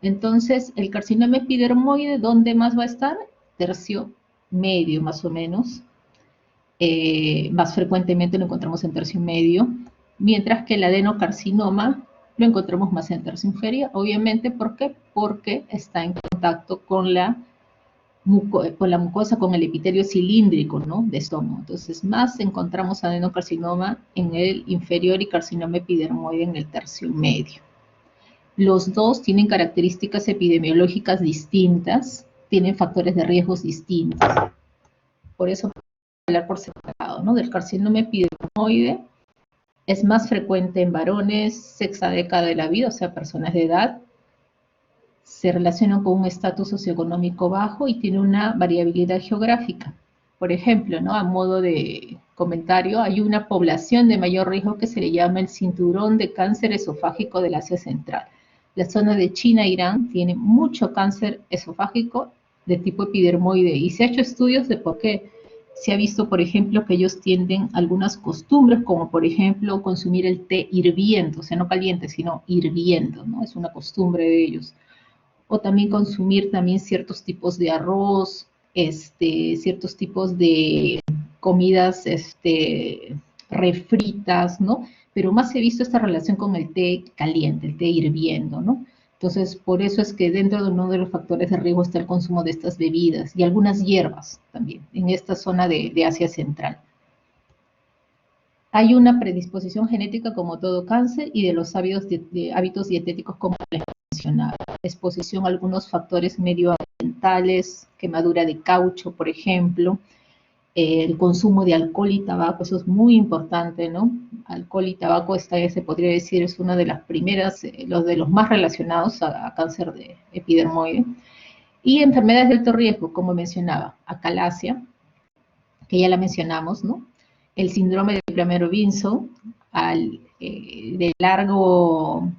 Entonces, el carcinoma epidermoide, ¿dónde más va a estar? Tercio medio, más o menos. Más frecuentemente lo encontramos en tercio medio, mientras que el adenocarcinoma lo encontramos más en tercio inferior. Obviamente, ¿por qué? Porque está en contacto con la mucosa, con el epitelio cilíndrico, ¿no? De estómago. Entonces, más encontramos adenocarcinoma en el inferior y carcinoma epidermoide en el tercio medio. Los dos tienen características epidemiológicas distintas, tienen factores de riesgos distintos. Por eso hablar por separado, ¿no? Del carcinoma epidermoide es más frecuente en varones, sexta década de la vida, o sea, personas de edad. Se relaciona con un estatus socioeconómico bajo y tiene una variabilidad geográfica. Por ejemplo, ¿no? A modo de comentario, hay una población de mayor riesgo que se le llama el cinturón de cáncer esofágico del Asia Central. La zona de China-Irán tiene mucho cáncer esofágico de tipo epidermoide y se ha hecho estudios de por qué. Se ha visto, por ejemplo, que ellos tienden algunas costumbres, como por ejemplo consumir el té hirviendo, o sea, no caliente, sino hirviendo, ¿no? Es una costumbre de ellos. O también consumir también ciertos tipos de arroz, ciertos tipos de comidas refritas, ¿no? Pero más he visto esta relación con el té caliente, el té hirviendo, ¿no? Entonces, por eso es que dentro de uno de los factores de riesgo está el consumo de estas bebidas y algunas hierbas también en esta zona de Asia Central. Hay una predisposición genética como todo cáncer y de los hábitos dietéticos como les mencionaba. Exposición a algunos factores medioambientales, quemadura de caucho, por ejemplo, El consumo de alcohol y tabaco, eso es muy importante, ¿no? Alcohol y tabaco, se podría decir, es una de las primeras, de los más relacionados a cáncer de epidermoide. Y enfermedades de alto riesgo, como mencionaba, acalasia, que ya la mencionamos, ¿no? El síndrome de Brammer-Robinson, de largo,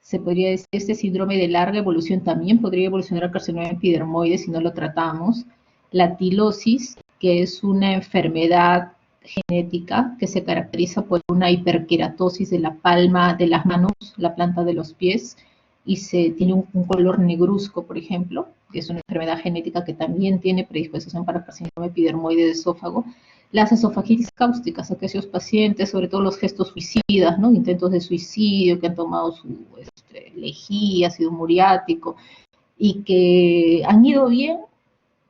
se podría decir, este síndrome de larga evolución también podría evolucionar a carcinoma epidermoide si no lo tratamos. La tilosis, que es una enfermedad genética que se caracteriza por una hiperkeratosis de la palma de las manos, la planta de los pies, y tiene un color negruzco, por ejemplo, que es una enfermedad genética que también tiene predisposición para carcinoma epidermoide de esófago. Las esofagitis cáusticas, aquellos pacientes, sobre todo los gestos suicidas, ¿no? Intentos de suicidio, que han tomado su lejía, ácido muriático, y que han ido bien,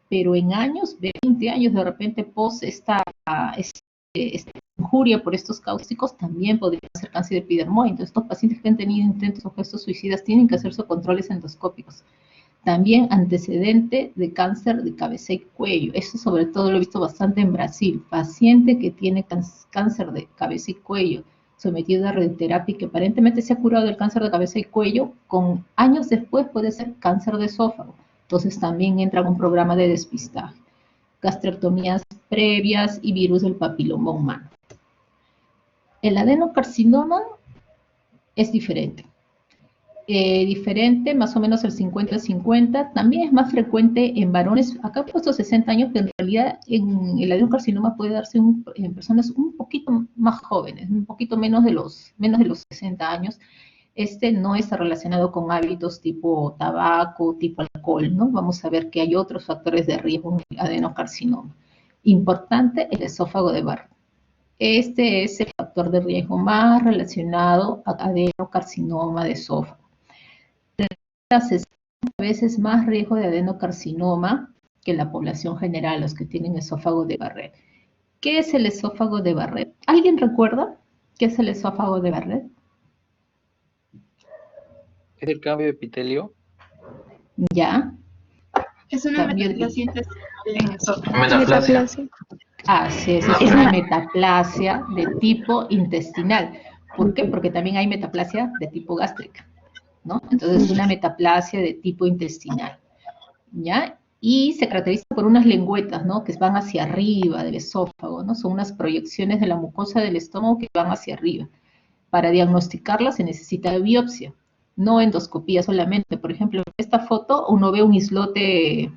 pero en años, 20 años de repente post esta injuria por estos cáusticos, también podría ser cáncer de epidermoide. Entonces, estos pacientes que han tenido intentos o gestos suicidas tienen que hacerse controles endoscópicos. También antecedente de cáncer de cabeza y cuello. Eso sobre todo lo he visto bastante en Brasil. Paciente que tiene cáncer de cabeza y cuello, sometido a radioterapia y que aparentemente se ha curado del cáncer de cabeza y cuello, con años después puede ser cáncer de esófago. Entonces también entra en un programa de despistaje. Gastrectomías previas y virus del papiloma humano. El adenocarcinoma es diferente. Más o menos el 50-50, también es más frecuente en varones, acá he puesto 60 años, pero en realidad el adenocarcinoma puede darse en personas un poquito más jóvenes, un poquito menos de los 60 años. Este no está relacionado con hábitos tipo tabaco, tipo alcohol, ¿no? Vamos a ver que hay otros factores de riesgo en el adenocarcinoma. Importante, el esófago de Barrett. Este es el factor de riesgo más relacionado a adenocarcinoma de esófago. 60 veces más riesgo de adenocarcinoma que la población general, los que tienen esófago de Barrett. ¿Qué es el esófago de Barrett? ¿Alguien recuerda qué es el esófago de Barrett? ¿Es el cambio de epitelio? Ya. Es una metaplasia intestinal. Metaplasia. Así es una metaplasia de tipo intestinal. ¿Por qué? Porque también hay metaplasia de tipo gástrica, ¿no? Entonces es una metaplasia de tipo intestinal, ¿ya? Y se caracteriza por unas lengüetas, ¿no? Que van hacia arriba del esófago, ¿no? Son unas proyecciones de la mucosa del estómago que van hacia arriba. Para diagnosticarla se necesita biopsia, no endoscopía solamente. Por ejemplo, en esta foto uno ve un islote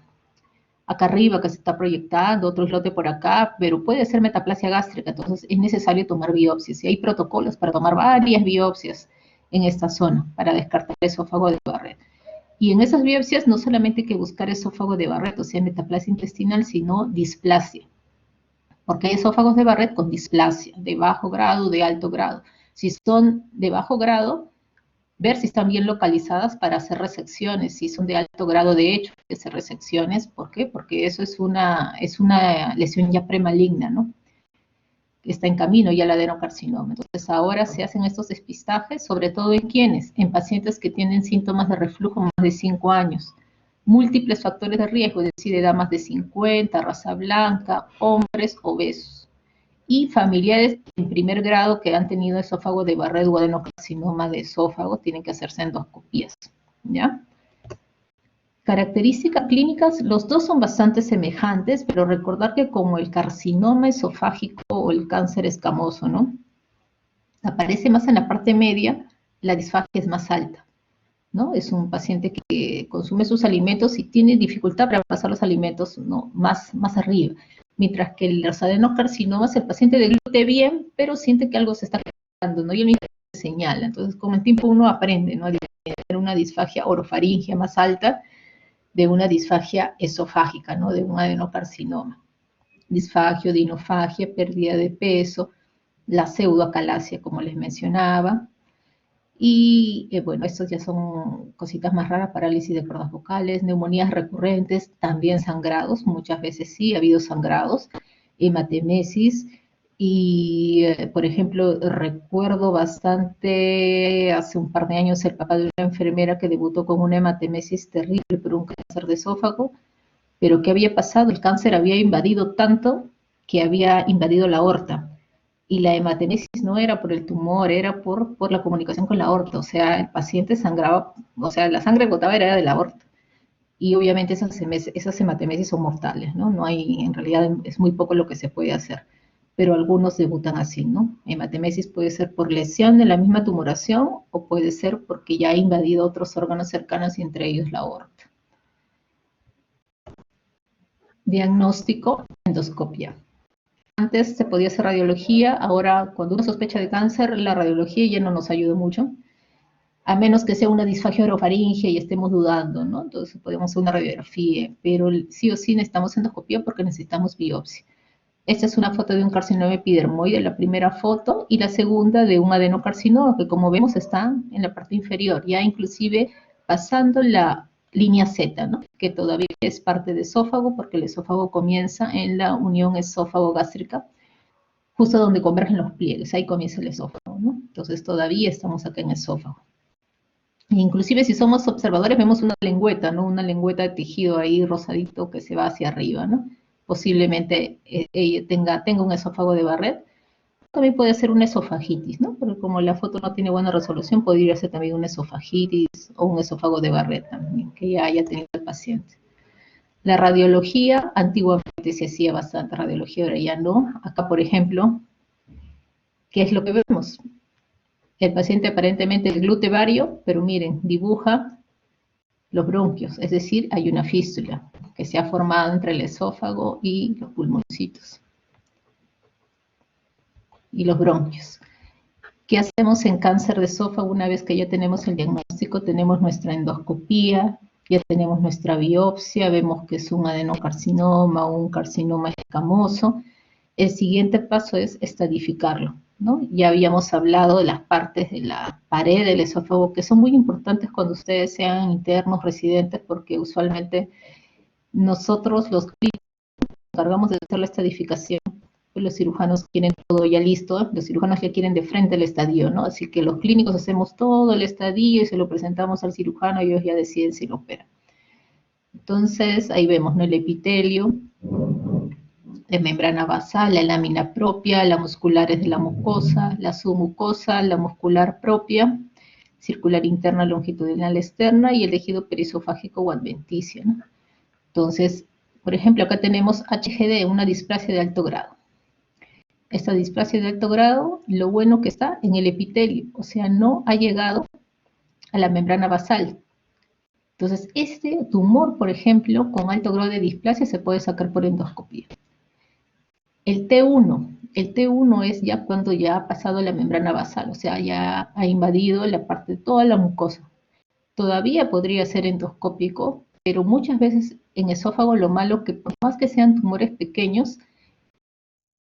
acá arriba que se está proyectando, otro islote por acá, pero puede ser metaplasia gástrica, entonces es necesario tomar biopsias. Y hay protocolos para tomar varias biopsias en esta zona para descartar el esófago de Barrett. Y en esas biopsias no solamente hay que buscar esófago de Barrett, o sea, metaplasia intestinal, sino displasia. Porque hay esófagos de Barrett con displasia, de bajo grado, de alto grado. Si son de bajo grado, ver si están bien localizadas para hacer resecciones, si son de alto grado de hecho, hay que hacer resecciones. ¿Por qué? Porque eso es una lesión ya premaligna, ¿no? Está en camino ya el adenocarcinoma. Entonces ahora se hacen estos despistajes, sobre todo en ¿quiénes? En pacientes que tienen síntomas de reflujo más de 5 años. Múltiples factores de riesgo, es decir, edad más de 50, raza blanca, hombres obesos. Y familiares en primer grado que han tenido esófago de Barrett o adenocarcinoma de esófago, tienen que hacerse endoscopías, ¿ya? Características clínicas, los dos son bastante semejantes, pero recordar que como el carcinoma esofágico o el cáncer escamoso, ¿no? Aparece más en la parte media, la disfagia es más alta, ¿no? Es un paciente que consume sus alimentos y tiene dificultad para pasar los alimentos, ¿no? más arriba. Mientras que los adenocarcinomas, el paciente deglute bien, pero siente que algo se está quedando, ¿no? Y el mismo señala. Entonces, con el tiempo uno aprende, ¿no? A tener una disfagia orofaringea más alta de una disfagia esofágica, ¿no? De un adenocarcinoma. Disfagio, dinofagia, pérdida de peso, la pseudoacalasia, como les mencionaba. Y bueno, estos ya son cositas más raras, parálisis de cuerdas vocales, neumonías recurrentes, también sangrados, muchas veces sí, ha habido sangrados, hematemesis, y por ejemplo, recuerdo bastante hace un par de años el papá de una enfermera que debutó con una hematemesis terrible por un cáncer de esófago, Pero ¿qué había pasado? El cáncer había invadido tanto que había invadido la aorta. Y la hematemesis no era por el tumor, era por la comunicación con la aorta. O sea, el paciente sangraba, o sea, la sangre que botaba era de la aorta. Y obviamente esas hematemesis son mortales, ¿no? No hay, en realidad es muy poco lo que se puede hacer. Pero algunos debutan así, ¿no? Hematemesis puede ser por lesión de la misma tumoración o puede ser porque ya ha invadido otros órganos cercanos y entre ellos la aorta. Diagnóstico, endoscopia. Antes se podía hacer radiología, ahora cuando uno sospecha de cáncer, la radiología ya no nos ayuda mucho, a menos que sea una disfagia orofaringe y estemos dudando, ¿no? Entonces podemos hacer una radiografía, pero sí o sí necesitamos endoscopia porque necesitamos biopsia. Esta es una foto de un carcinoma epidermoide, la primera foto, y la segunda de un adenocarcinoma, que como vemos está en la parte inferior, ya inclusive pasando la línea Z, ¿no? Que todavía es parte de esófago, porque el esófago comienza en la unión esófago-gástrica, justo donde convergen los pliegues, ahí comienza el esófago, ¿no? Entonces todavía estamos acá en esófago. Inclusive si somos observadores vemos una lengüeta, ¿no? Una lengüeta de tejido ahí rosadito que se va hacia arriba, ¿no? Posiblemente tenga un esófago de Barrett. También puede ser una esofagitis, ¿no? Pero como la foto no tiene buena resolución, podría ser también una esofagitis o un esófago de Barrett también, que ya haya tenido el paciente. La radiología, antiguamente se hacía bastante radiología, ahora ya no. Acá, por ejemplo, ¿qué es lo que vemos? El paciente aparentemente es glutevario, pero miren, dibuja los bronquios, es decir, hay una fístula que se ha formado entre el esófago y los pulmoncitos y los bronquios. ¿Qué hacemos en cáncer de esófago una vez que ya tenemos el diagnóstico? Tenemos nuestra endoscopía, ya tenemos nuestra biopsia, vemos que es un adenocarcinoma o un carcinoma escamoso. El siguiente paso es estadificarlo, ¿no? Ya habíamos hablado de las partes de la pared del esófago que son muy importantes cuando ustedes sean internos, residentes, porque usualmente nosotros los clínicos nos encargamos de hacer la estadificación. Los cirujanos quieren todo ya listo, los cirujanos ya quieren de frente el estadio, ¿no? Así que los clínicos hacemos todo el estadio y se lo presentamos al cirujano y ellos ya deciden si lo operan. Entonces, ahí vemos, ¿no? El epitelio, la membrana basal, la lámina propia, las musculares de la mucosa, la submucosa, la muscular propia, circular interna, longitudinal externa y el tejido perisofágico o adventicio, ¿no? Entonces, por ejemplo, acá tenemos HGD, una displasia de alto grado. Esta displasia de alto grado, lo bueno que está en el epitelio, o sea, no ha llegado a la membrana basal. Entonces, este tumor, por ejemplo, con alto grado de displasia se puede sacar por endoscopía. El T1 es ya cuando ya ha pasado la membrana basal, o sea, ya ha invadido la parte de toda la mucosa. Todavía podría ser endoscópico, pero muchas veces en esófago lo malo que por más que sean tumores pequeños,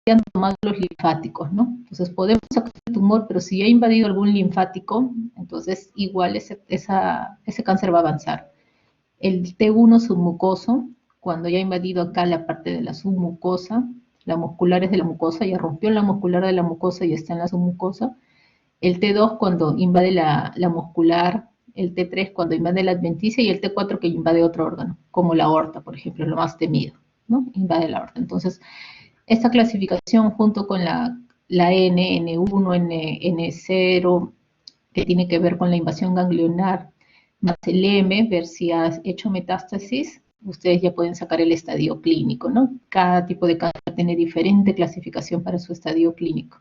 se han tomado los linfáticos, ¿no? Entonces podemos sacar el tumor, pero si ha invadido algún linfático, entonces igual ese cáncer va a avanzar. El T1 submucoso, cuando ya ha invadido acá la parte de la submucosa, la muscular es de la mucosa, ya rompió la muscular de la mucosa y está en la submucosa. El T2 cuando invade la muscular, el T3 cuando invade la adventicia y el T4 que invade otro órgano, como la aorta, por ejemplo, es lo más temido, ¿no? Invade la aorta. Entonces, esta clasificación junto con la N, N1, N0, que tiene que ver con la invasión ganglionar, más el M, ver si ha hecho metástasis, ustedes ya pueden sacar el estadio clínico, ¿no? Cada tipo de cáncer tiene diferente clasificación para su estadio clínico.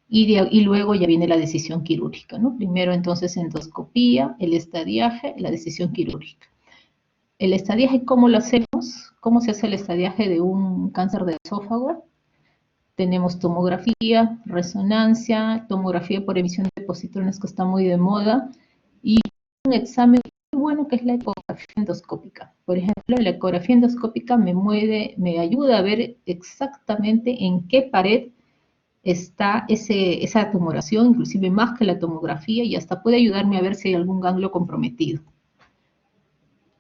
Y luego ya viene la decisión quirúrgica, ¿no? Primero entonces endoscopía, el estadiaje, la decisión quirúrgica. El estadiaje, ¿cómo lo hacemos? ¿Cómo se hace el estadiaje de un cáncer de esófago? Tenemos tomografía, resonancia, tomografía por emisión de positrones que está muy de moda, y un examen muy bueno que es la ecografía endoscópica. Por ejemplo, la ecografía endoscópica me ayuda a ver exactamente en qué pared está esa tumoración, inclusive más que la tomografía, y hasta puede ayudarme a ver si hay algún ganglio comprometido.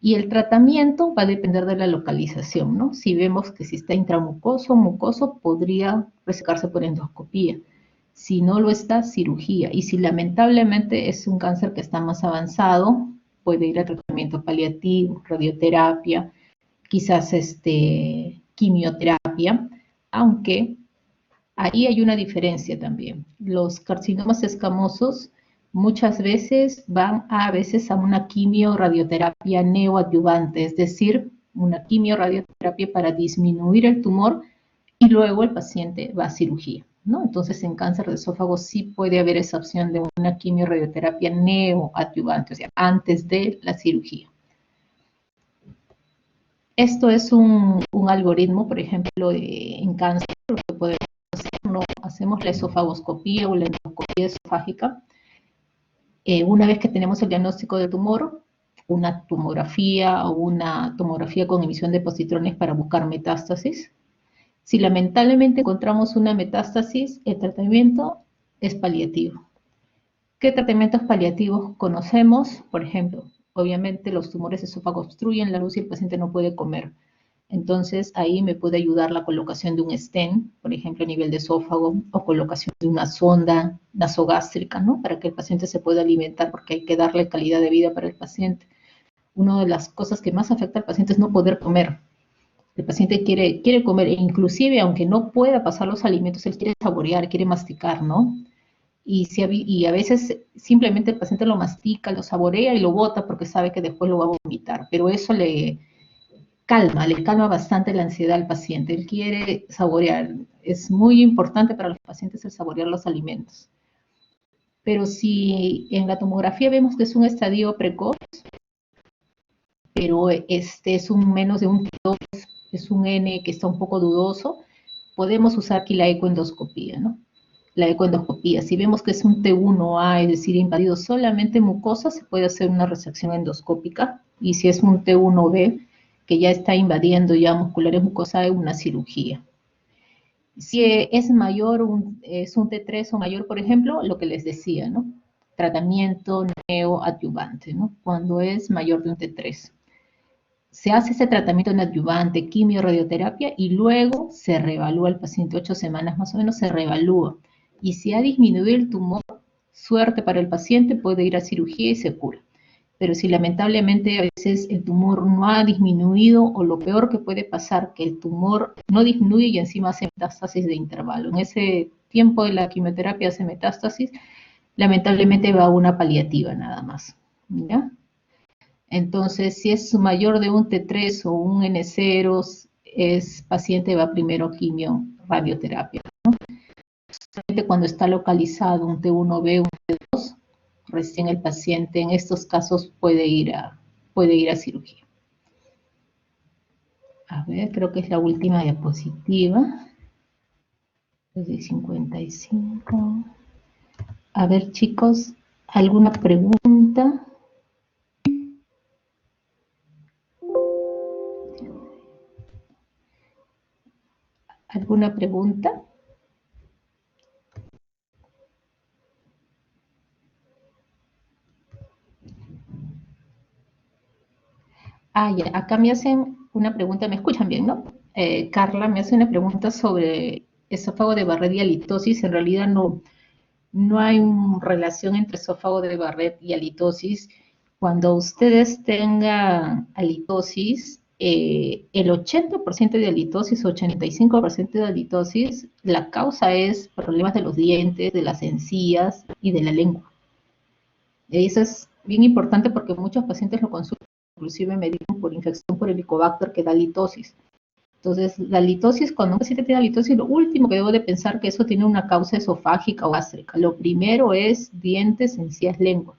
Y el tratamiento va a depender de la localización, ¿no? Si vemos que si está intramucoso o mucoso, podría resecarse por endoscopía. Si no lo está, cirugía. Y si lamentablemente es un cáncer que está más avanzado, puede ir a tratamiento paliativo, radioterapia, quizás quimioterapia, aunque ahí hay una diferencia también. Los carcinomas escamosos muchas veces van a veces a una quimio-radioterapia neoadyuvante, es decir, una quimio-radioterapia para disminuir el tumor y luego el paciente va a cirugía, ¿no? Entonces, en cáncer de esófago sí puede haber esa opción de una quimio-radioterapia neoadyuvante, o sea, antes de la cirugía. Esto es un algoritmo, por ejemplo, en cáncer, lo que podemos hacer, ¿no? Hacemos la esofagoscopía o la endoscopía esofágica. Una vez que tenemos el diagnóstico del tumor, una tomografía o una tomografía con emisión de positrones para buscar metástasis. Si lamentablemente encontramos una metástasis, el tratamiento es paliativo. ¿Qué tratamientos paliativos conocemos? Por ejemplo, obviamente los tumores de esófago obstruyen la luz y el paciente no puede comer. Entonces ahí me puede ayudar la colocación de un stent, por ejemplo a nivel de esófago, o colocación de una sonda nasogástrica, ¿no? Para que el paciente se pueda alimentar, porque hay que darle calidad de vida para el paciente. Una de las cosas que más afecta al paciente es no poder comer. El paciente quiere comer, e inclusive aunque no pueda pasar los alimentos, él quiere saborear, quiere masticar, ¿no? Y a veces simplemente el paciente lo mastica, lo saborea y lo bota porque sabe que después lo va a vomitar, pero eso le calma bastante la ansiedad al paciente. Él quiere saborear. Es muy importante para los pacientes el saborear los alimentos. Pero si en la tomografía vemos que es un estadio precoz, pero es un menos de un T2, es un N que está un poco dudoso, podemos usar aquí la ecoendoscopía, ¿no? La ecoendoscopía. Si vemos que es un T1A, es decir, invadido solamente mucosa, se puede hacer una resección endoscópica. Y si es un T1B, que ya está invadiendo ya musculares mucosales, una cirugía. Si es mayor, es un T3 o mayor, por ejemplo, lo que les decía, ¿no? Tratamiento neoadyuvante, ¿no? Cuando es mayor de un T3. Se hace ese tratamiento neoadyuvante, quimio, radioterapia, y luego se reevalúa el paciente, 8 semanas más o menos se reevalúa. Y si ha disminuido el tumor, suerte para el paciente, puede ir a cirugía y se cura. Pero si lamentablemente a veces el tumor no ha disminuido, o lo peor que puede pasar, que el tumor no disminuye y encima hace metástasis de intervalo. En ese tiempo de la quimioterapia hace metástasis, lamentablemente va a una paliativa nada más, ¿ya? Entonces, si es mayor de un T3 o un N0, es paciente va primero quimio, radioterapia, ¿no? Cuando está localizado un T1B, un T2, recién el paciente en estos casos puede ir a cirugía. A ver, creo que es la última diapositiva. Desde 55. A ver, chicos, ¿alguna pregunta? ¿Alguna pregunta? Ya, acá me hacen una pregunta, ¿me escuchan bien, no? Carla me hace una pregunta sobre esófago de Barrett y halitosis. En realidad no hay una relación entre esófago de Barrett y halitosis. Cuando ustedes tengan halitosis, el 80% de halitosis, 85% de halitosis, la causa es problemas de los dientes, de las encías y de la lengua. Eso es bien importante porque muchos pacientes lo consultan, inclusive me dicen por infección por Helicobacter que da halitosis. Entonces, la halitosis, cuando un paciente tiene halitosis, lo último que debo de pensar que eso tiene una causa esofágica o gástrica. Lo primero es dientes, encías, lengua.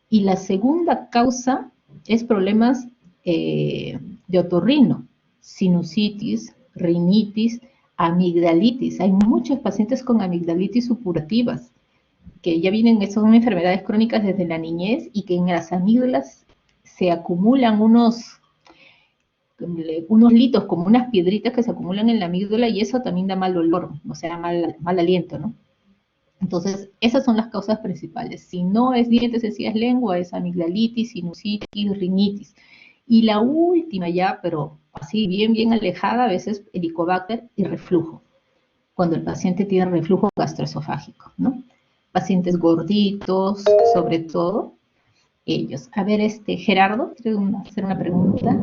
Y la segunda causa es problemas de otorrino, sinusitis, rinitis, amigdalitis. Hay muchos pacientes con amigdalitis supurativas que ya vienen, son enfermedades crónicas desde la niñez y que en las amígdalas se acumulan unos litos, como unas piedritas que se acumulan en la amígdala, y eso también da mal olor, o sea, mal aliento, ¿no? Entonces, esas son las causas principales. Si no es dientes, encías, lengua, es amigdalitis, sinusitis, rinitis. Y la última ya, pero así bien alejada, a veces Helicobacter y reflujo, cuando el paciente tiene reflujo gastroesofágico, ¿no? Pacientes gorditos, sobre todo, ellos. A ver, Gerardo, ¿quieres hacer una pregunta?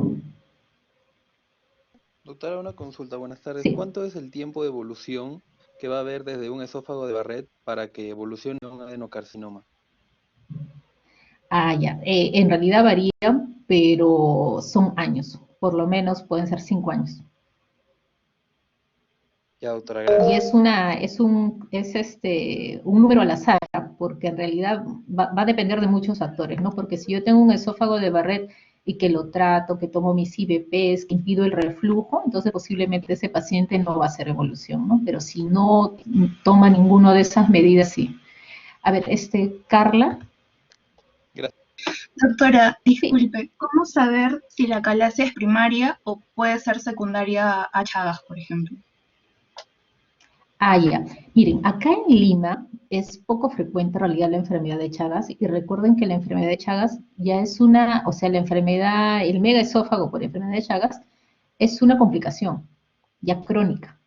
Doctora, una consulta, buenas tardes. Sí. ¿Cuánto es el tiempo de evolución que va a haber desde un esófago de Barrett para que evolucione a un adenocarcinoma? Ya. En realidad varían, pero son años. Por lo menos pueden ser 5 años. Ya, doctora, Y gracias. es un número al azar, porque en realidad va a depender de muchos factores, ¿no? Porque si yo tengo un esófago de Barrett y que lo trato, que tomo mis IBPs, que impido el reflujo, entonces posiblemente ese paciente no va a hacer evolución, ¿no? Pero si no toma ninguna de esas medidas, sí. A ver, Carla. Gracias. Doctora, Sí. disculpe, ¿cómo saber si la calasia es primaria o puede ser secundaria a Chagas, por ejemplo? Ya. Miren, acá en Lima es poco frecuente en realidad la enfermedad de Chagas y recuerden que la enfermedad de Chagas ya es o sea, la enfermedad, el megaesófago por enfermedad de Chagas es una complicación ya crónica,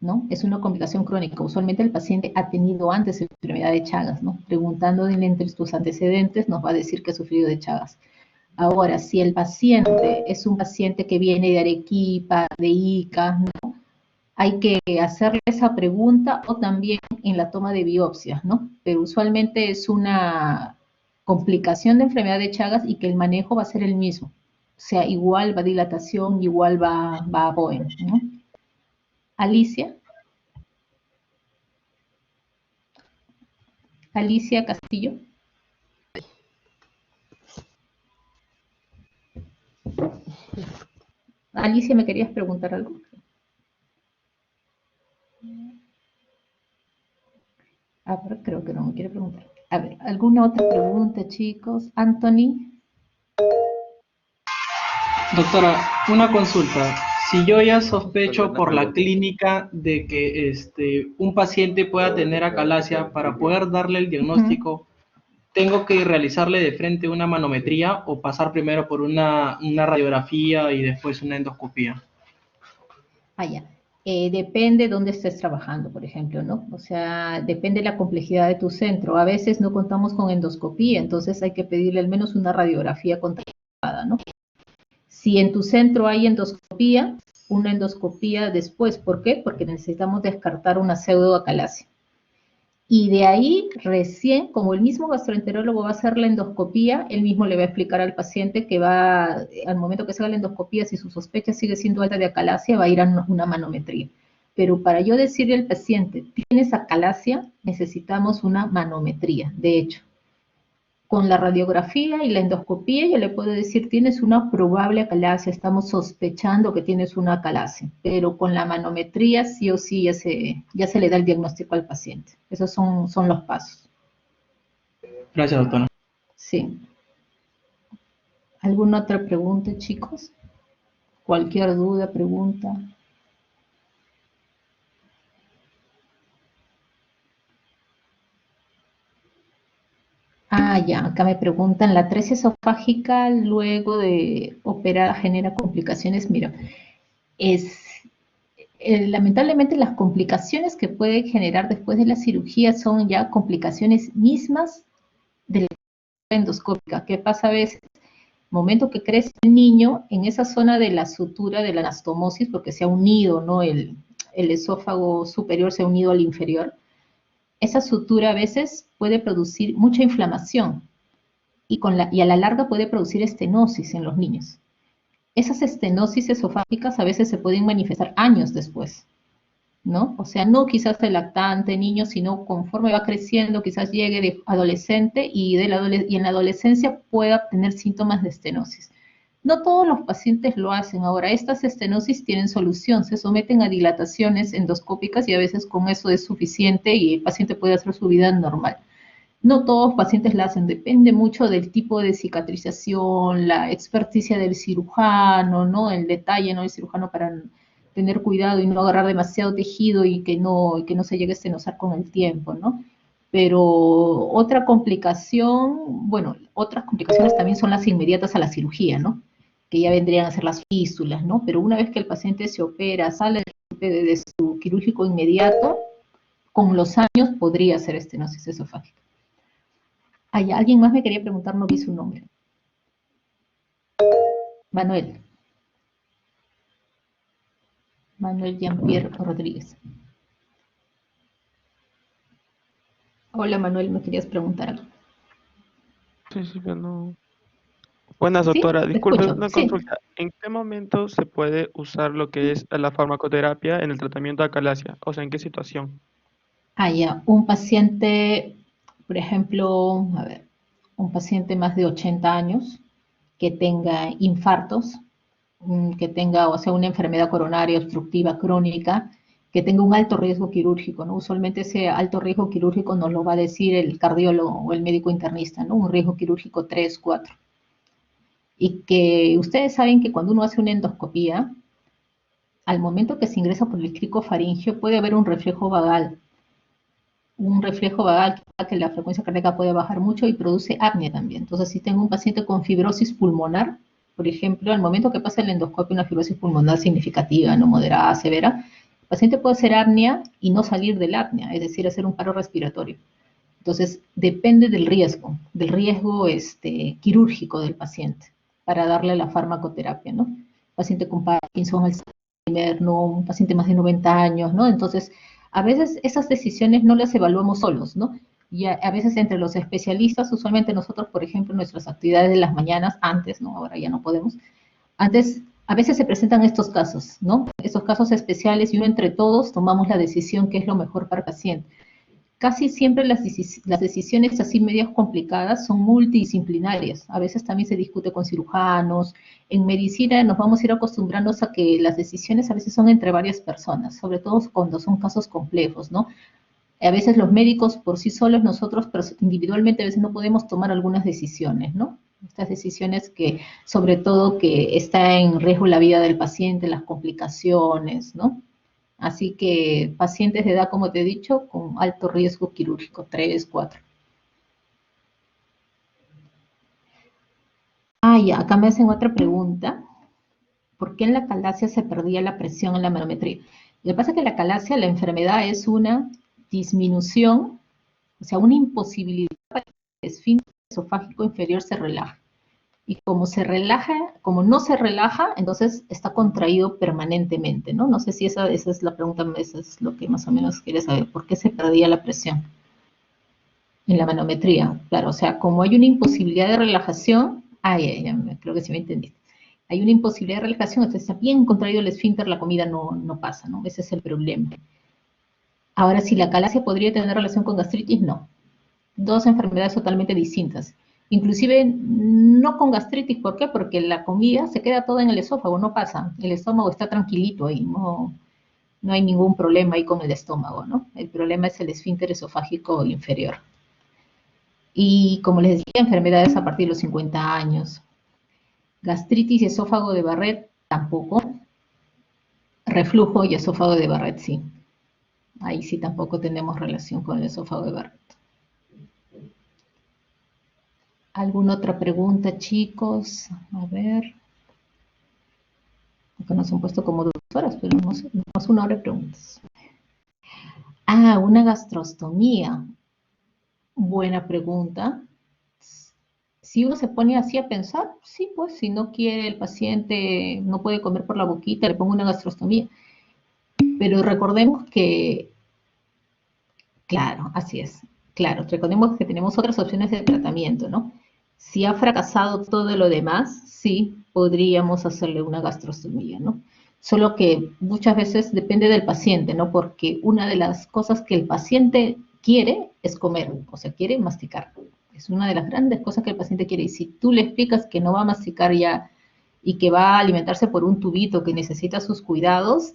¿no? Es una complicación crónica. Usualmente el paciente ha tenido antes enfermedad de Chagas, ¿no? Preguntándole entre tus antecedentes nos va a decir que ha sufrido de Chagas. Ahora, si el paciente es un paciente que viene de Arequipa, de Ica, ¿no? Hay que hacerle esa pregunta o también en la toma de biopsias, ¿no? Pero usualmente es una complicación de enfermedad de Chagas y que el manejo va a ser el mismo. O sea, igual va a dilatación, igual va a Boehm, ¿no? Alicia. Alicia Castillo. Alicia, ¿me querías preguntar algo? A ver, creo que no me quiere preguntar. A ver, ¿alguna otra pregunta, chicos? Anthony. Doctora, una consulta. Si yo ya Doctor sospecho por la Bernardo. clínica de que un paciente pueda tener acalasia, para poder darle el diagnóstico, ¿tengo que realizarle de frente una manometría o pasar primero por una radiografía y después una endoscopía? Ya. Depende dónde estés trabajando, por ejemplo, ¿no? O sea, depende de la complejidad de tu centro. A veces no contamos con endoscopía, entonces hay que pedirle al menos una radiografía contrastada, ¿no? Si en tu centro hay endoscopía, una endoscopía después. ¿Por qué? Porque necesitamos descartar una pseudoacalasia. Y de ahí recién, como el mismo gastroenterólogo va a hacer la endoscopía, él mismo le va a explicar al paciente que al momento que se haga la endoscopía, si su sospecha sigue siendo alta de acalasia, va a ir a una manometría. Pero para yo decirle al paciente, ¿tienes acalasia? Necesitamos una manometría, de hecho. Con la radiografía y la endoscopía yo le puedo decir, tienes una probable acalasia, estamos sospechando que tienes una acalasia, pero con la manometría sí o sí ya se le da el diagnóstico al paciente. Esos son los pasos. Gracias, doctora. Sí. ¿Alguna otra pregunta, chicos? Cualquier duda, pregunta. Ya, acá me preguntan, ¿la atresia esofágica luego de operar genera complicaciones? Mira, lamentablemente las complicaciones que puede generar después de la cirugía son ya complicaciones mismas de la endoscópica. ¿Qué pasa a veces? Momento que crece el niño, en esa zona de la sutura de la anastomosis, porque se ha unido, ¿no? El esófago superior se ha unido al inferior, esa sutura a veces puede producir mucha inflamación y a la larga puede producir estenosis en los niños. Esas estenosis esofágicas a veces se pueden manifestar años después, ¿no? O sea, no quizás de lactante, niño, sino conforme va creciendo, quizás llegue de adolescente y en la adolescencia pueda tener síntomas de estenosis. No todos los pacientes lo hacen. Ahora, estas estenosis tienen solución, se someten a dilataciones endoscópicas y a veces con eso es suficiente y el paciente puede hacer su vida normal. No todos los pacientes la hacen, depende mucho del tipo de cicatrización, la experticia del cirujano, ¿no? El detalle, ¿no? El cirujano para tener cuidado y no agarrar demasiado tejido y que no se llegue a estenosar con el tiempo, ¿no? Pero otra complicación, bueno, otras complicaciones también son las inmediatas a la cirugía, ¿no? Que ya vendrían a ser las fístulas, ¿no? Pero una vez que el paciente se opera, sale de su quirúrgico inmediato, con los años podría ser estenosis esofágica. Alguien más me quería preguntar, no vi su nombre. Manuel. Manuel Jean-Pierre Rodríguez. Hola Manuel, ¿me querías preguntar algo? Sí, bueno. Buenas, ¿Sí? doctora. Te Disculpe, escucho, una sí. consulta. ¿En qué momento se puede usar lo que es la farmacoterapia en el tratamiento de acalasia? O sea, ¿en qué situación? Ah, ya, un paciente, por ejemplo, a ver, un paciente más de 80 años que tenga infartos, que tenga, o sea, una enfermedad coronaria obstructiva crónica, que tenga un alto riesgo quirúrgico, ¿no? Usualmente ese alto riesgo quirúrgico nos lo va a decir el cardiólogo o el médico internista, ¿no? Un riesgo quirúrgico 3, 4. Y que ustedes saben que cuando uno hace una endoscopía, al momento que se ingresa por el crico faríngeo puede haber un reflejo vagal que hace que la frecuencia cardíaca puede bajar mucho y produce apnea también. Entonces, si tengo un paciente con fibrosis pulmonar, por ejemplo, al momento que pasa el endoscopio, una fibrosis pulmonar significativa, no moderada, severa, el paciente puede hacer apnea y no salir del apnea, es decir, hacer un paro respiratorio. Entonces, depende del riesgo quirúrgico del paciente para darle la farmacoterapia, ¿no? Paciente con Parkinson, Alzheimer, ¿no? Un paciente más de 90 años, ¿no? Entonces, a veces esas decisiones no las evaluamos solos, ¿no? Y a veces entre los especialistas, usualmente nosotros, por ejemplo, en nuestras actividades de las mañanas, antes, ¿no? Ahora ya no podemos, antes, a veces se presentan estos casos, ¿no? Estos casos especiales y uno entre todos tomamos la decisión que es lo mejor para el paciente. Casi siempre las decisiones así medias complicadas son multidisciplinarias. A veces también se discute con cirujanos. En medicina nos vamos a ir acostumbrando a que las decisiones a veces son entre varias personas, sobre todo cuando son casos complejos, ¿no? A veces los médicos por sí solos, nosotros individualmente a veces no podemos tomar algunas decisiones, ¿no? Estas decisiones que, sobre todo, que está en riesgo la vida del paciente, las complicaciones, ¿no? Así que pacientes de edad, como te he dicho, con alto riesgo quirúrgico, 3, 4. Ah, ya, acá me hacen otra pregunta. ¿Por qué en la calasia se perdía la presión en la manometría? Lo que pasa es que la calasia, la enfermedad es una disminución, o sea, una imposibilidad para que el esfínter esofágico inferior se relaje. Y como se relaja, como no se relaja, entonces está contraído permanentemente, ¿no? No sé si esa es la pregunta, eso es lo que más o menos quieres saber. ¿Por qué se perdía la presión en la manometría? Claro, o sea, como hay una imposibilidad de relajación, creo que sí me entendiste. Hay una imposibilidad de relajación, entonces está bien contraído el esfínter, la comida no pasa, ¿no? Ese es el problema. Ahora, si la calasia podría tener relación con gastritis, no. Dos enfermedades totalmente distintas. Inclusive no con gastritis, ¿por qué? Porque la comida se queda toda en el esófago, no pasa. El estómago está tranquilito ahí, no hay ningún problema ahí con el estómago, ¿no? El problema es el esfínter esofágico inferior. Y como les decía, enfermedades a partir de los 50 años. Gastritis y esófago de Barrett tampoco. Reflujo y esófago de Barrett sí. Ahí sí tampoco tenemos relación con el esófago de Barrett. ¿Alguna otra pregunta, chicos? A ver. Acá nos han puesto como 2 horas, pero no sé, más 1 hora de preguntas. Ah, una gastrostomía. Buena pregunta. Si uno se pone así a pensar, sí, pues si no quiere el paciente, no puede comer por la boquita, le pongo una gastrostomía. Pero recordemos que, claro, así es. Claro, recordemos que tenemos otras opciones de tratamiento, ¿no? Si ha fracasado todo lo demás, sí, podríamos hacerle una gastrostomía, ¿no? Solo que muchas veces depende del paciente, ¿no? Porque una de las cosas que el paciente quiere es comer, o sea, quiere masticar. Es una de las grandes cosas que el paciente quiere. Y si tú le explicas que no va a masticar ya y que va a alimentarse por un tubito que necesita sus cuidados,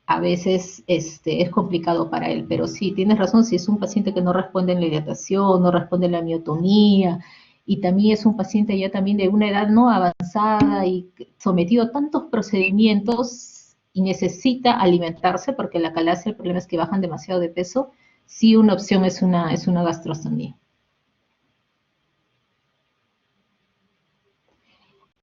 a veces es complicado para él, pero sí, tienes razón, si es un paciente que no responde en la hidratación, no responde en la miotomía, y también es un paciente ya también de una edad no avanzada y sometido a tantos procedimientos y necesita alimentarse, porque la calasia el problema es que bajan demasiado de peso, sí una opción es una gastrostomía.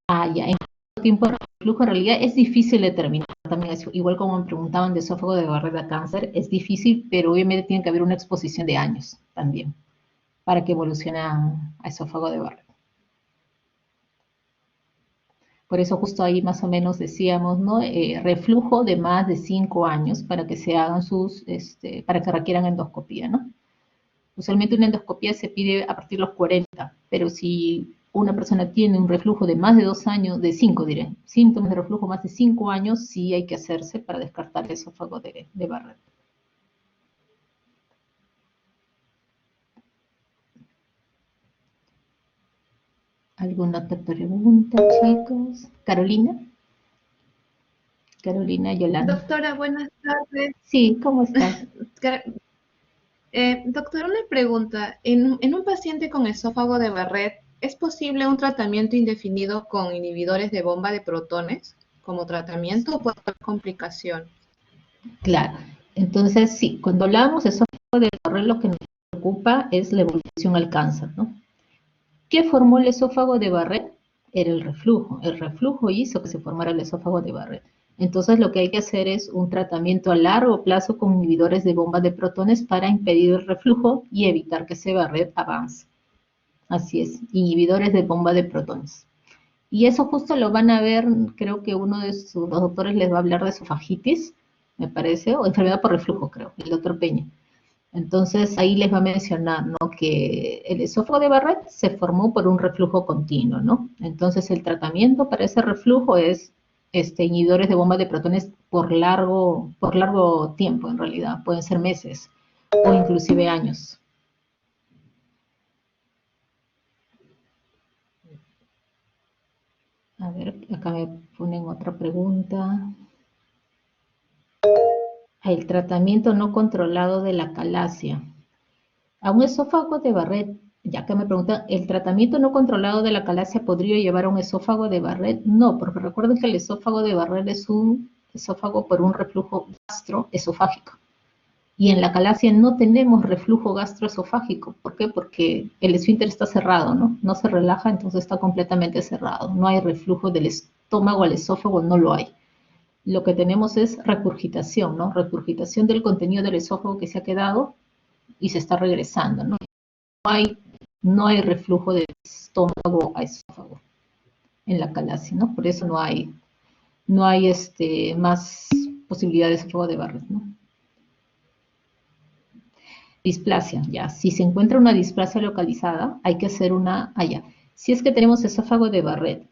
Ah, ya, en cuánto tiempo de reflujo en realidad es difícil determinar también, igual como me preguntaban de esófago de Barrett cáncer, es difícil, pero obviamente tiene que haber una exposición de años también para que evolucione a esófago de Barrett. Por eso justo ahí más o menos decíamos, ¿no? Reflujo de más de 5 años para que se hagan para que requieran endoscopía, ¿no? Usualmente una endoscopía se pide a partir de los 40, pero si una persona tiene un reflujo de más de 2 años, de 5 diré, síntomas de reflujo más de 5 años, sí hay que hacerse para descartar el esófago de Barrett. ¿Alguna otra pregunta, chicos? ¿Carolina? Carolina Yolanda. Doctora, buenas tardes. Sí, ¿cómo estás? Doctora, una pregunta. En un paciente con esófago de Barrett, ¿es posible un tratamiento indefinido con inhibidores de bomba de protones como tratamiento o puede haber complicación? Claro. Entonces, sí, cuando hablamos de esófago de Barrett, lo que nos preocupa es la evolución al cáncer, ¿no? ¿Qué formó el esófago de Barrett? Era el reflujo. El reflujo hizo que se formara el esófago de Barrett. Entonces lo que hay que hacer es un tratamiento a largo plazo con inhibidores de bomba de protones para impedir el reflujo y evitar que ese Barrett avance. Así es, inhibidores de bomba de protones. Y eso justo lo van a ver, creo que uno de sus doctores les va a hablar de esofagitis, me parece, o enfermedad por reflujo, creo, el doctor Peña. Entonces ahí les va a mencionar, ¿no? Que el esófago de Barrett se formó por un reflujo continuo, ¿no? Entonces el tratamiento para ese reflujo es inhibidores de bomba de protones por largo tiempo, en realidad, pueden ser meses o inclusive años. A ver, acá me ponen otra pregunta. El tratamiento no controlado de la calasia. A un esófago de Barrett, ya que me preguntan, ¿el tratamiento no controlado de la calasia podría llevar a un esófago de Barrett? No, porque recuerden que el esófago de Barrett es un esófago por un reflujo gastroesofágico. Y en la calasia no tenemos reflujo gastroesofágico. ¿Por qué? Porque el esfínter está cerrado, ¿no? No se relaja, entonces está completamente cerrado. No hay reflujo del estómago al esófago, no lo hay. Lo que tenemos es regurgitación, ¿no? Regurgitación del contenido del esófago que se ha quedado y se está regresando, ¿no? No hay reflujo de estómago a esófago en la calasia, ¿no? Por eso no hay más posibilidades de esófago de Barrett, ¿no? Displasia, ya. Si se encuentra una displasia localizada, hay que hacer una allá. Si es que tenemos esófago de Barrett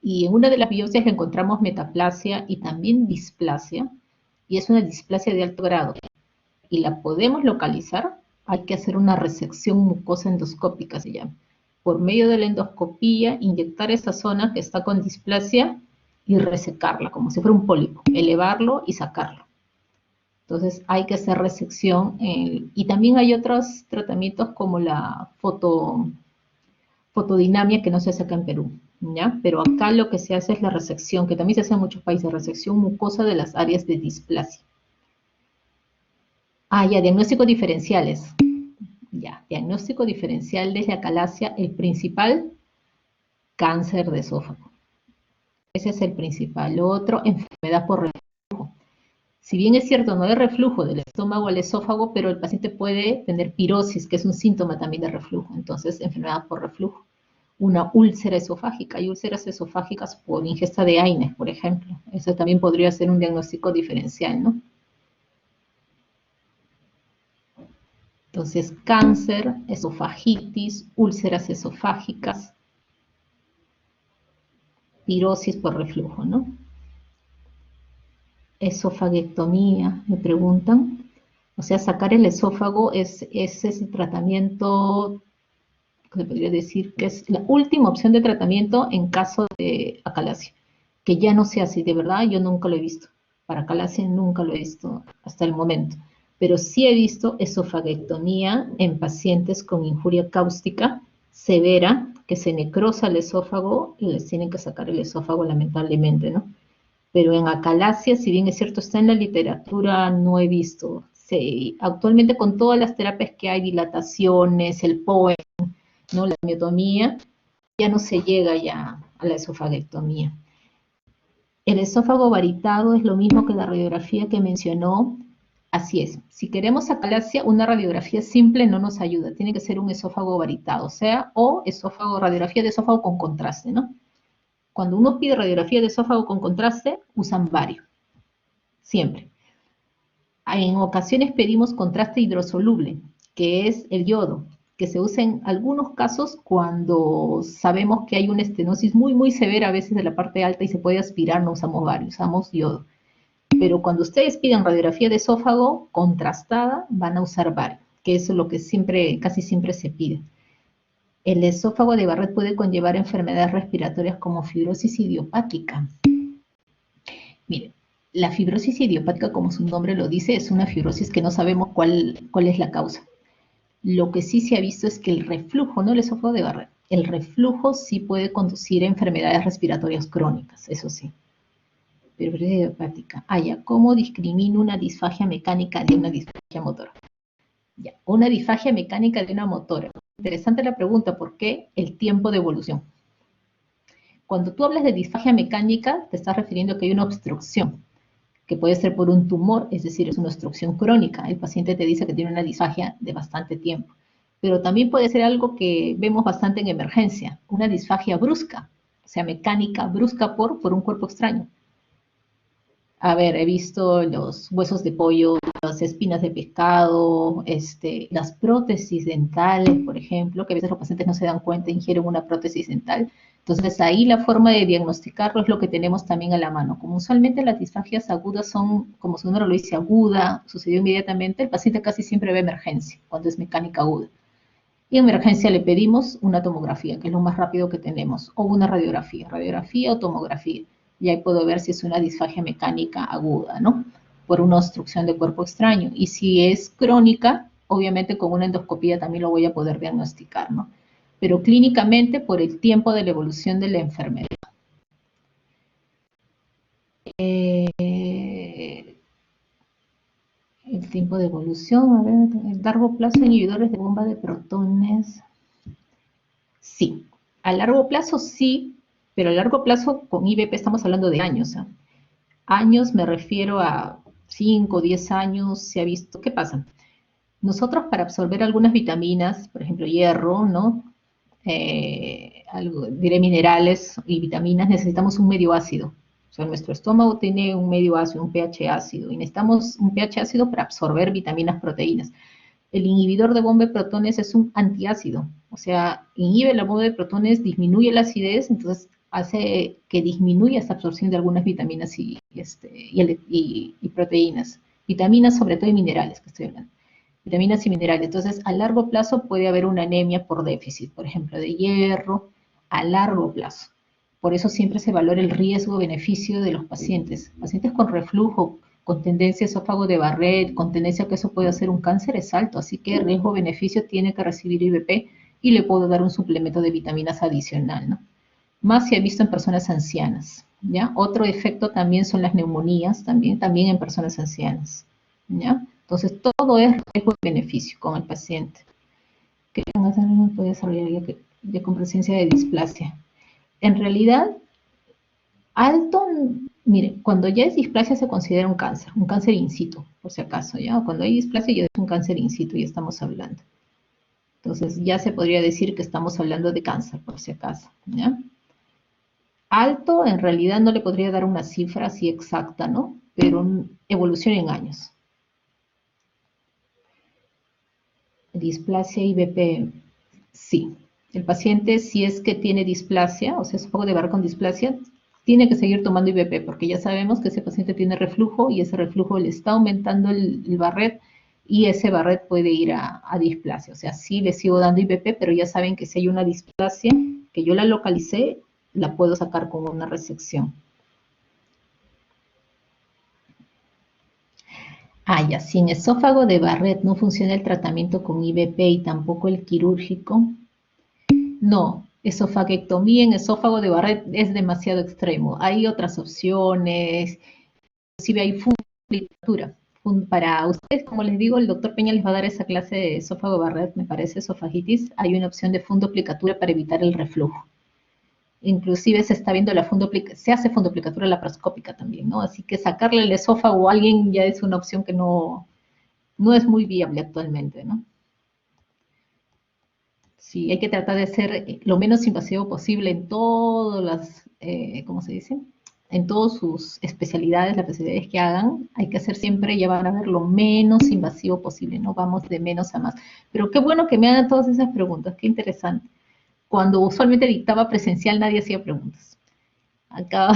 y en una de las biopsias le encontramos metaplasia y también displasia, y es una displasia de alto grado, y la podemos localizar, hay que hacer una resección mucosa endoscópica, se llama. Por medio de la endoscopía, inyectar esa zona que está con displasia y resecarla, como si fuera un pólipo, elevarlo y sacarlo. Entonces hay que hacer resección. Y también hay otros tratamientos como la fotodinamia que no se hace acá en Perú, ¿ya? Pero acá lo que se hace es la resección, que también se hace en muchos países, resección mucosa de las áreas de displasia. Ya, diagnósticos diferenciales. Ya, diagnóstico diferencial de la calasia, el principal, cáncer de esófago. Ese es el principal. Lo otro, enfermedad por reflujo. Si bien es cierto, no hay reflujo del estómago al esófago, pero el paciente puede tener pirosis, que es un síntoma también de reflujo. Entonces, enfermedad por reflujo. Una úlcera esofágica. Hay úlceras esofágicas por ingesta de AINES, por ejemplo. Eso también podría ser un diagnóstico diferencial, ¿no? Entonces, cáncer, esofagitis, úlceras esofágicas, pirosis por reflujo, ¿no? Esofaguectomía, me preguntan. O sea, sacar el esófago es ese tratamiento, que podría decir que es la última opción de tratamiento en caso de acalasia, que ya no se hace, de verdad, yo nunca lo he visto. Para acalasia nunca lo he visto hasta el momento. Pero sí he visto esofaguectomía en pacientes con injuria cáustica severa, que se necrosa el esófago y les tienen que sacar el esófago lamentablemente, ¿no? Pero en acalasia, si bien es cierto, está en la literatura, no he visto. Actualmente con todas las terapias que hay, dilataciones, el POEM, ¿no? La miotomía, ya no se llega ya a la esofaguectomía. El esófago varitado es lo mismo que la radiografía que mencionó. Así es, si queremos acalasia, una radiografía simple no nos ayuda, tiene que ser un esófago varitado, o sea, radiografía de esófago con contraste, ¿no? Cuando uno pide radiografía de esófago con contraste, usan bario, siempre. En ocasiones pedimos contraste hidrosoluble, que es el yodo, que se usa en algunos casos cuando sabemos que hay una estenosis muy, muy severa a veces de la parte alta y se puede aspirar, no usamos bario, usamos yodo. Pero cuando ustedes piden radiografía de esófago contrastada, van a usar bario, que eso es lo que siempre, casi siempre se pide. El esófago de Barrett puede conllevar enfermedades respiratorias como fibrosis idiopática. Miren, la fibrosis idiopática, como su nombre lo dice, es una fibrosis que no sabemos cuál es la causa. Lo que sí se ha visto es que el reflujo, no el esófago de Barrett, el reflujo sí puede conducir a enfermedades respiratorias crónicas, eso sí. Fibrosis idiopática. Ya, ¿cómo discrimino una disfagia mecánica de una disfagia motora? Ya, una disfagia mecánica de una motora. Interesante la pregunta, ¿por qué el tiempo de evolución? Cuando tú hablas de disfagia mecánica, te estás refiriendo a que hay una obstrucción, que puede ser por un tumor, es decir, es una obstrucción crónica. El paciente te dice que tiene una disfagia de bastante tiempo. Pero también puede ser algo que vemos bastante en emergencia, una disfagia brusca, o sea, mecánica brusca por un cuerpo extraño. A ver, he visto los huesos de pollo, las espinas de pescado, las prótesis dentales, por ejemplo, que a veces los pacientes no se dan cuenta, ingieren una prótesis dental. Entonces, ahí la forma de diagnosticarlo es lo que tenemos también a la mano. Como usualmente las disfagias agudas son, como su nombre lo dice, aguda, sucedió inmediatamente, el paciente casi siempre ve emergencia, cuando es mecánica aguda. Y en emergencia le pedimos una tomografía, que es lo más rápido que tenemos, o una radiografía o tomografía. Y ahí puedo ver si es una disfagia mecánica aguda, ¿no? Por una obstrucción de cuerpo extraño. Y si es crónica, obviamente con una endoscopía también lo voy a poder diagnosticar, ¿no? Pero clínicamente por el tiempo de la evolución de la enfermedad. El tiempo de evolución, a ver, el largo plazo inhibidores de bomba de protones. Sí, a largo plazo sí, pero a largo plazo con IBP estamos hablando de años. ¿Eh? Años me refiero a 5, 10 años, se ha visto. ¿Qué pasa? Nosotros para absorber algunas vitaminas, por ejemplo hierro, ¿no? Diré minerales y vitaminas, necesitamos un medio ácido. O sea, nuestro estómago tiene un medio ácido, un pH ácido, y necesitamos un pH ácido para absorber vitaminas, proteínas. El inhibidor de bomba de protones es un antiácido, o sea, inhibe la bomba de protones, disminuye la acidez, entonces hace que disminuya esta absorción de algunas vitaminas y proteínas. Vitaminas, sobre todo, y minerales, que estoy hablando. Vitaminas y minerales. Entonces, a largo plazo puede haber una anemia por déficit, por ejemplo, de hierro, a largo plazo. Por eso siempre se valora el riesgo-beneficio de los pacientes. Pacientes con reflujo, con tendencia a esófago de Barrett, con tendencia a que eso pueda ser un cáncer, es alto. Así que riesgo-beneficio tiene que recibir IBP y le puedo dar un suplemento de vitaminas adicional, ¿no? Más se ha visto en personas ancianas, ¿ya? Otro efecto también son las neumonías, también en personas ancianas, ¿ya? Entonces, todo es riesgo-beneficio con el paciente. ¿Qué puede desarrollar ya con presencia de displasia? En realidad, alto, mire, cuando ya es displasia se considera un cáncer in situ, por si acaso, ¿ya? Cuando hay displasia ya es un cáncer in situ, ya estamos hablando. Entonces, ya se podría decir que estamos hablando de cáncer, por si acaso, ¿ya? Alto, en realidad no le podría dar una cifra así exacta, ¿no? Pero evolución en años. Displasia IBP, sí. El paciente, si es que tiene displasia, o sea, esófago de Barrett con displasia, tiene que seguir tomando IBP, porque ya sabemos que ese paciente tiene reflujo y ese reflujo le está aumentando el Barrett y ese Barrett puede ir a displasia. O sea, sí le sigo dando IBP, pero ya saben que si hay una displasia, que yo la localicé, la puedo sacar con una resección. Ya, si en esófago de Barrett no funciona el tratamiento con IBP y tampoco el quirúrgico, no, esofaguectomía en esófago de Barrett es demasiado extremo. Hay otras opciones, inclusive hay fundoplicatura. Para ustedes, como les digo, el doctor Peña les va a dar esa clase de esófago Barrett, me parece, esofagitis. Hay una opción de fundoplicatura para evitar el reflujo. Inclusive se está viendo se hace fundoplicatura laparoscópica también, ¿no? Así que sacarle el esófago a alguien ya es una opción que no es muy viable actualmente, ¿no? Sí, hay que tratar de ser lo menos invasivo posible en todas ¿cómo se dice? En todas sus especialidades, las especialidades que hagan, hay que hacer siempre, llevar a ver lo menos invasivo posible, no vamos de menos a más. Pero qué bueno que me hagan todas esas preguntas, qué interesante. Cuando usualmente dictaba presencial nadie hacía preguntas. Acá,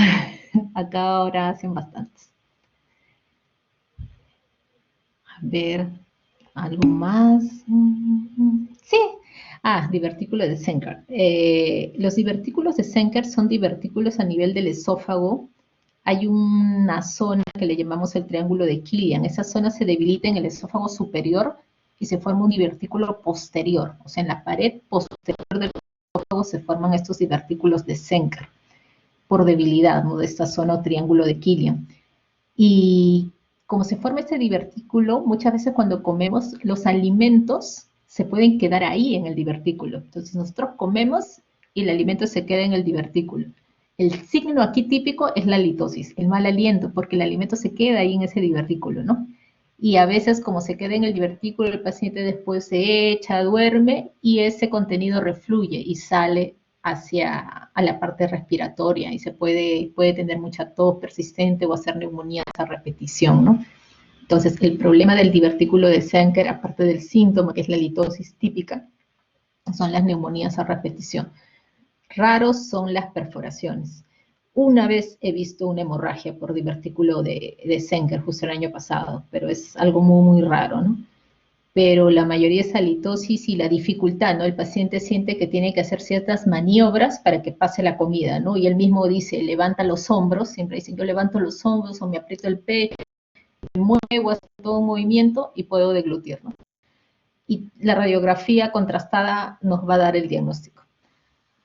acá ahora hacen bastantes. A ver, ¿algo más? Sí. Divertículos de Zenker. Los divertículos de Zenker son divertículos a nivel del esófago. Hay una zona que le llamamos el triángulo de Killian. Esa zona se debilita en el esófago superior y se forma un divertículo posterior. O sea, en la pared posterior del esófago se forman estos divertículos de Zenker por debilidad, ¿no?, de esta zona o triángulo de Killian. Y como se forma este divertículo, muchas veces cuando comemos, los alimentos se pueden quedar ahí en el divertículo. Entonces nosotros comemos y el alimento se queda en el divertículo. El signo aquí típico es la litosis, el mal aliento, porque el alimento se queda ahí en ese divertículo, ¿no? Y a veces como se queda en el divertículo, el paciente después se echa, duerme y ese contenido refluye y sale hacia a la parte respiratoria y se puede tener mucha tos persistente o hacer neumonías a repetición, ¿no? Entonces, el problema del divertículo de Zenker, aparte del síntoma, que es la litosis típica, son las neumonías a repetición. Raros son las perforaciones. Una vez he visto una hemorragia por divertículo de Zenker, justo el año pasado, pero es algo muy, muy raro, ¿no? Pero la mayoría es halitosis y la dificultad, ¿no? El paciente siente que tiene que hacer ciertas maniobras para que pase la comida, ¿no? Y él mismo dice, levanta los hombros, siempre dicen, yo levanto los hombros o me aprieto el pecho, me muevo, hago todo un movimiento y puedo deglutir, ¿no? Y la radiografía contrastada nos va a dar el diagnóstico.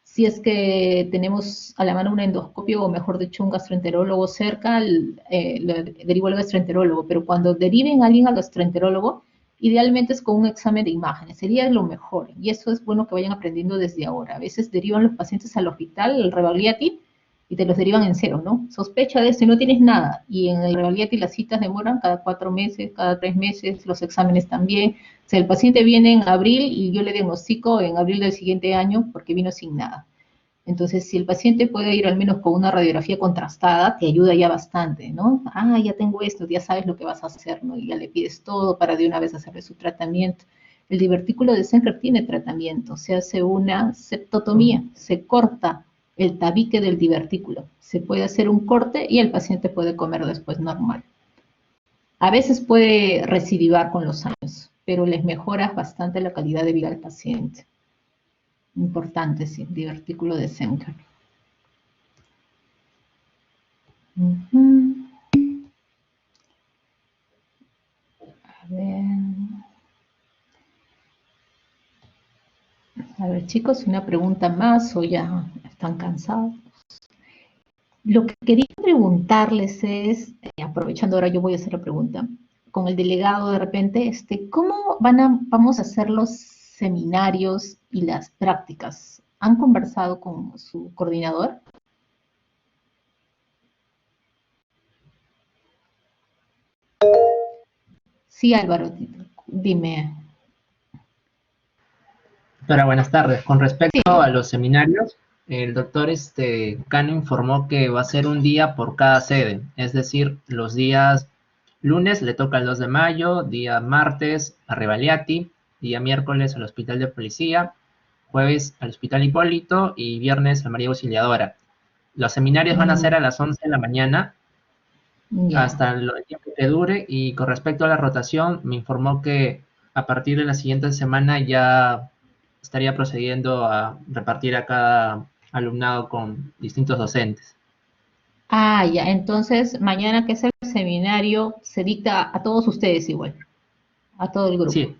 Si es que tenemos a la mano un endoscopio, o mejor dicho, un gastroenterólogo cerca, lo derivo al gastroenterólogo, pero cuando deriven a alguien al gastroenterólogo, idealmente es con un examen de imágenes, sería lo mejor, y eso es bueno que vayan aprendiendo desde ahora. A veces derivan los pacientes al hospital, al Rebagliati, y te los derivan en cero, ¿no? Sospecha de esto y no tienes nada, y en el Rebagliati las citas demoran cada 4 meses, cada 3 meses, los exámenes también. O sea, el paciente viene en abril y yo le diagnostico en abril del siguiente año porque vino sin nada. Entonces, si el paciente puede ir al menos con una radiografía contrastada, te ayuda ya bastante, ¿no? Ya tengo esto, ya sabes lo que vas a hacer, ¿no? Y ya le pides todo para de una vez hacerle su tratamiento. El divertículo de Zenker tiene tratamiento, se hace una septotomía, se corta el tabique del divertículo, se puede hacer un corte y el paciente puede comer después normal. A veces puede recidivar con los años, pero les mejora bastante la calidad de vida al paciente. Importante, sí, divertículo de Zenker. A ver, chicos, una pregunta más o ya están cansados. Lo que quería preguntarles es, aprovechando ahora yo voy a hacer la pregunta, con el delegado de repente, ¿cómo vamos a hacer los seminarios y las prácticas? ¿Han conversado con su coordinador? Sí, Álvaro, dime. Doctora, buenas tardes. Con respecto a los seminarios, el doctor Cano informó que va a ser un día por cada sede, es decir, los días lunes le toca el 2 de mayo, día martes a Rebagliati, día miércoles al Hospital de Policía, jueves al Hospital Hipólito y viernes a María Auxiliadora. Los seminarios van a ser a las 11 de la mañana hasta el tiempo que dure, y con respecto a la rotación me informó que a partir de la siguiente semana ya estaría procediendo a repartir a cada alumnado con distintos docentes. Ya, entonces mañana que es el seminario se dicta a todos ustedes igual, a todo el grupo. Sí,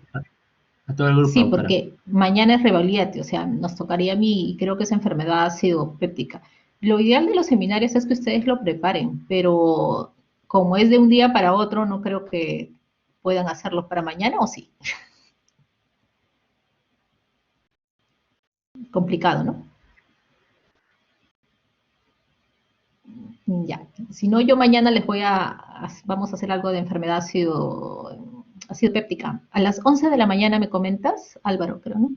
a todo el grupo. Sí, porque mañana es Rebagliati, o sea, nos tocaría a mí, y creo que es enfermedad ácido-péptica. Lo ideal de los seminarios es que ustedes lo preparen, pero como es de un día para otro, no creo que puedan hacerlos para mañana, ¿o sí? Complicado, ¿no? Ya, si no, yo mañana vamos a hacer algo de enfermedad ácido-péptica. A las 11 de la mañana me comentas, Álvaro, creo, ¿no?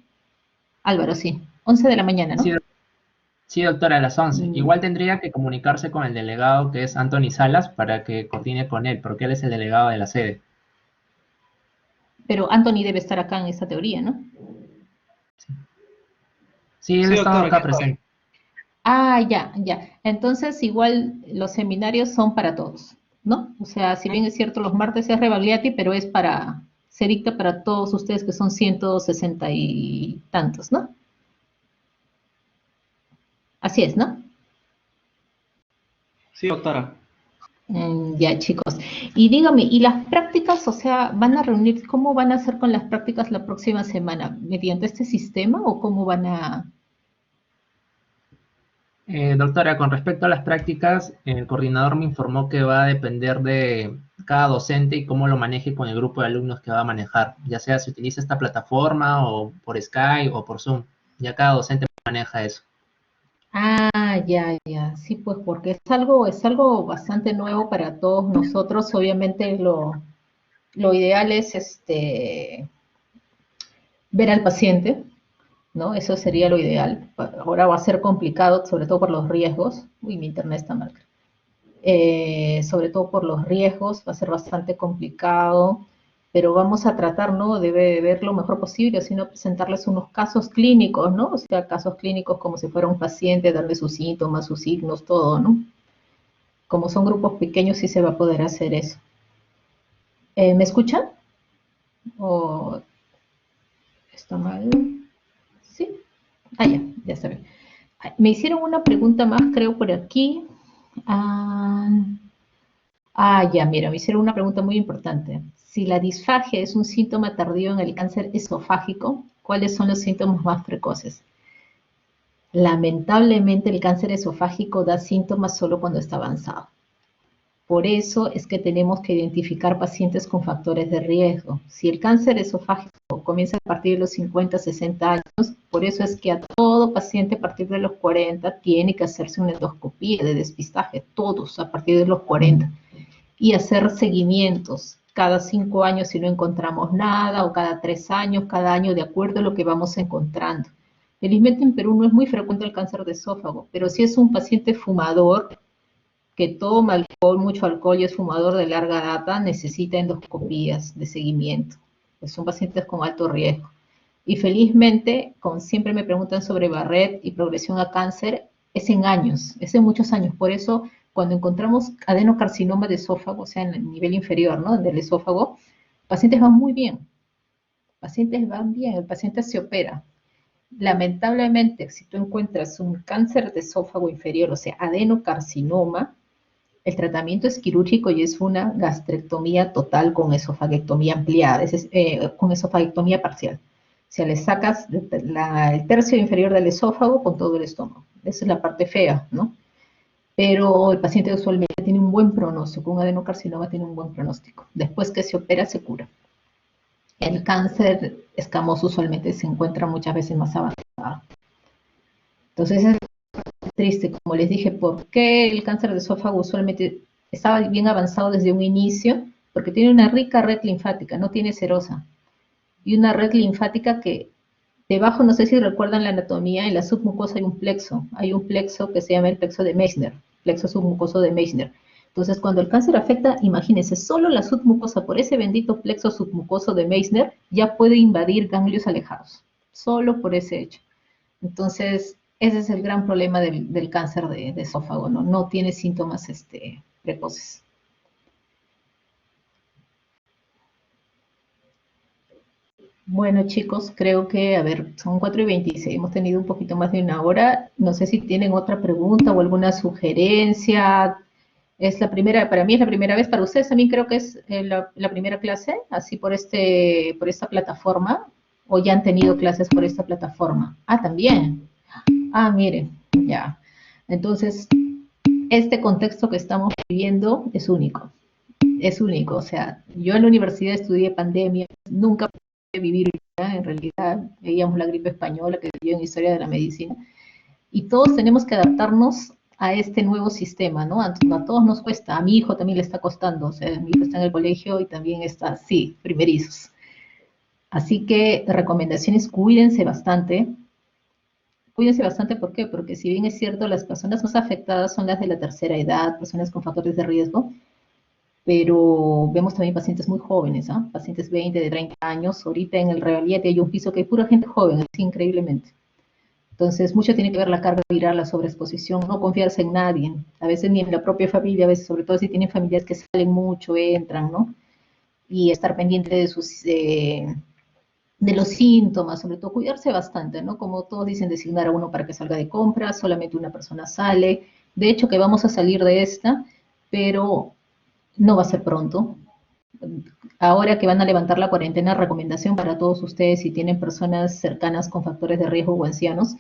Álvaro, sí, 11 de la mañana, ¿no? Sí, doctora, a las 11. Igual tendría que comunicarse con el delegado, que es Anthony Salas, para que coordine con él, porque él es el delegado de la sede. Pero Anthony debe estar acá en esta teoría, ¿no? Sí, él Sí, estaba doctora, acá aquí estoy. presente. Ah, ya, ya. Entonces, igual los seminarios son para todos, ¿no? O sea, si bien es cierto, los martes es Rebagliati, pero se dicta para todos ustedes que son 160 y tantos, ¿no? Así es, ¿no? Sí, doctora. Ya, chicos. Y dígame, ¿y las prácticas, o sea, van a reunir, cómo van a hacer con las prácticas la próxima semana? ¿Mediante este sistema o cómo van a...? Doctora, con respecto a las prácticas, el coordinador me informó que va a depender de cada docente y cómo lo maneje con el grupo de alumnos que va a manejar, ya sea si utiliza esta plataforma o por Skype o por Zoom. Ya cada docente maneja eso. Ah, ya, ya, sí, pues porque es algo bastante nuevo para todos nosotros. Obviamente lo ideal es ver al paciente, ¿no? Eso sería lo ideal. Ahora va a ser complicado, sobre todo por los riesgos. Uy, mi internet está mal. Sobre todo por los riesgos, va a ser bastante complicado, pero vamos a tratar, ¿no? De ver lo mejor posible, sino presentarles unos casos clínicos, ¿no? O sea, casos clínicos como si fuera un paciente, darle sus síntomas, sus signos, todo, ¿no? Como son grupos pequeños, sí se va a poder hacer eso. ¿Me escuchan? ¿O está mal? ¿Sí? Ah, ya está bien. Me hicieron una pregunta más, creo, por aquí. Ah, ya, mira, me hicieron una pregunta muy importante. Si la disfagia es un síntoma tardío en el cáncer esofágico, ¿cuáles son los síntomas más precoces? Lamentablemente, el cáncer esofágico da síntomas solo cuando está avanzado. Por eso es que tenemos que identificar pacientes con factores de riesgo. Si el cáncer esofágico comienza a partir de los 50, 60 años, por eso es que a todo paciente a partir de los 40 tiene que hacerse una endoscopía de despistaje, todos a partir de los 40, y hacer seguimientos cada 5 años si no encontramos nada, o cada 3 años, cada año, de acuerdo a lo que vamos encontrando. Felizmente en Perú no es muy frecuente el cáncer de esófago, pero si es un paciente fumador, que toma alcohol, mucho alcohol y es fumador de larga data, necesita endoscopías de seguimiento. Pues son pacientes con alto riesgo. Y felizmente, como siempre me preguntan sobre Barrett y progresión a cáncer, es en años, es en muchos años. Por eso, cuando encontramos adenocarcinoma de esófago, o sea, en el nivel inferior, ¿no?, del esófago, pacientes van muy bien. Pacientes van bien, el paciente se opera. Lamentablemente, si tú encuentras un cáncer de esófago inferior, o sea, adenocarcinoma, el tratamiento es quirúrgico y es una gastrectomía total con esofaguectomía ampliada, con esofaguectomía parcial. O sea, le sacas el tercio inferior del esófago con todo el estómago. Esa es la parte fea, ¿no? Pero el paciente usualmente tiene un buen pronóstico, un adenocarcinoma tiene un buen pronóstico. Después que se opera, se cura. El cáncer escamoso usualmente se encuentra muchas veces más avanzado. Entonces es triste, como les dije, ¿por qué el cáncer de esófago usualmente estaba bien avanzado desde un inicio? Porque tiene una rica red linfática, no tiene serosa. Y una red linfática que debajo, no sé si recuerdan la anatomía, en la submucosa hay un plexo que se llama el plexo de Meissner, plexo submucoso de Meissner. Entonces, cuando el cáncer afecta, imagínense, solo la submucosa, por ese bendito plexo submucoso de Meissner, ya puede invadir ganglios alejados, solo por ese hecho. Entonces, ese es el gran problema del cáncer de esófago, ¿no? No tiene síntomas precoces. Bueno, chicos, creo que, a ver, son 4:26, hemos tenido un poquito más de una hora. No sé si tienen otra pregunta o alguna sugerencia. Es la primera, para mí es la primera vez, para ustedes también creo que es la primera clase, así por esta plataforma, o ya han tenido clases por esta plataforma. Ah, también. Ah, miren, ya. Entonces, este contexto que estamos viviendo es único. O sea, yo en la universidad estudié pandemia, nunca pude vivir en realidad, veíamos la gripe española que vivió en historia de la medicina, y todos tenemos que adaptarnos a este nuevo sistema, ¿no? A todos nos cuesta, a mi hijo también le está costando, o sea, mi hijo está en el colegio y también está, sí, primerizos. Así que recomendaciones, cuídense bastante, cuídense bastante, ¿por qué? Porque si bien es cierto, las personas más afectadas son las de la tercera edad, personas con factores de riesgo, pero vemos también pacientes muy jóvenes, ¿ah? Pacientes 20, de 30 años. Ahorita en el Revalíate hay un piso que hay pura gente joven, así increíblemente. Entonces, mucho tiene que ver la carga viral, la sobreexposición, no confiarse en nadie, a veces ni en la propia familia, a veces, sobre todo si tienen familias que salen mucho, entran, ¿no? Y estar pendiente de de los síntomas, sobre todo cuidarse bastante, ¿no? Como todos dicen, designar a uno para que salga de compras, solamente una persona sale. De hecho, que vamos a salir de esta, pero no va a ser pronto. Ahora que van a levantar la cuarentena, recomendación para todos ustedes si tienen personas cercanas con factores de riesgo o ancianos,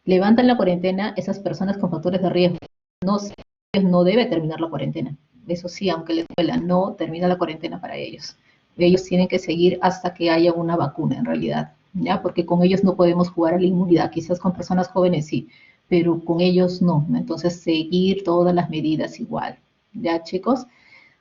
levantan la cuarentena esas personas con factores de riesgo. No debe terminar la cuarentena. Eso sí, aunque les duela, no termina la cuarentena para ellos. Ellos tienen que seguir hasta que haya una vacuna en realidad, ¿ya? Porque con ellos no podemos jugar a la inmunidad. Quizás con personas jóvenes sí, pero con ellos no. Entonces, seguir todas las medidas igual. ¿Ya, chicos?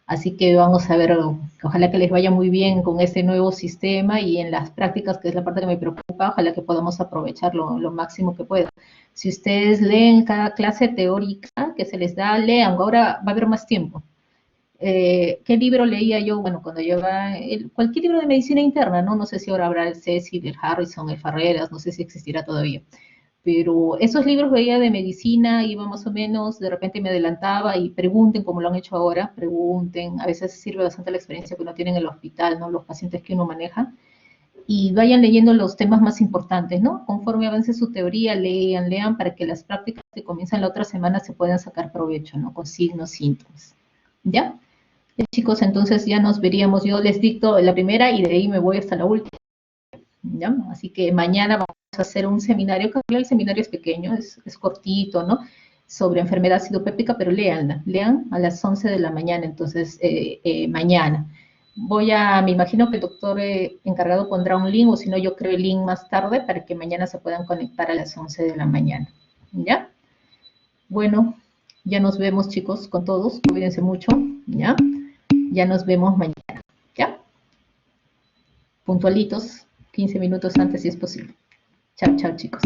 Así que vamos a ver, ojalá que les vaya muy bien con este nuevo sistema y en las prácticas, que es la parte que me preocupa, ojalá que podamos aprovecharlo lo máximo que pueda. Si ustedes leen cada clase teórica que se les da, lean, ahora va a haber más tiempo. ¿Qué libro leía yo? Bueno, cuando yo iba, cualquier libro de medicina interna, ¿no? No sé si ahora habrá el Cecil, el Harrison, el Farreras, no sé si existirá todavía. Pero esos libros veía de medicina, iba más o menos, de repente me adelantaba y pregunten, como lo han hecho ahora, pregunten, a veces sirve bastante la experiencia que uno tiene en el hospital, ¿no? Los pacientes que uno maneja, y vayan leyendo los temas más importantes, ¿no? Conforme avance su teoría, lean, para que las prácticas que comienzan la otra semana se puedan sacar provecho, ¿no? Con signos, síntomas, ¿ya? Chicos, entonces ya nos veríamos, yo les dicto la primera y de ahí me voy hasta la última, ¿ya? Así que mañana vamos a hacer un seminario, que el seminario es pequeño, es cortito, ¿no? Sobre enfermedad acidopéptica, pero lean a las 11 de la mañana, entonces mañana. Me imagino que el doctor encargado pondrá un link, o si no yo creo el link más tarde para que mañana se puedan conectar a las 11 de la mañana, ¿ya? Bueno, ya nos vemos, chicos, con todos, cuídense mucho, ¿ya? Ya nos vemos mañana, ¿ya? Puntualitos, 15 minutos antes si es posible. Chao, chao, chicos.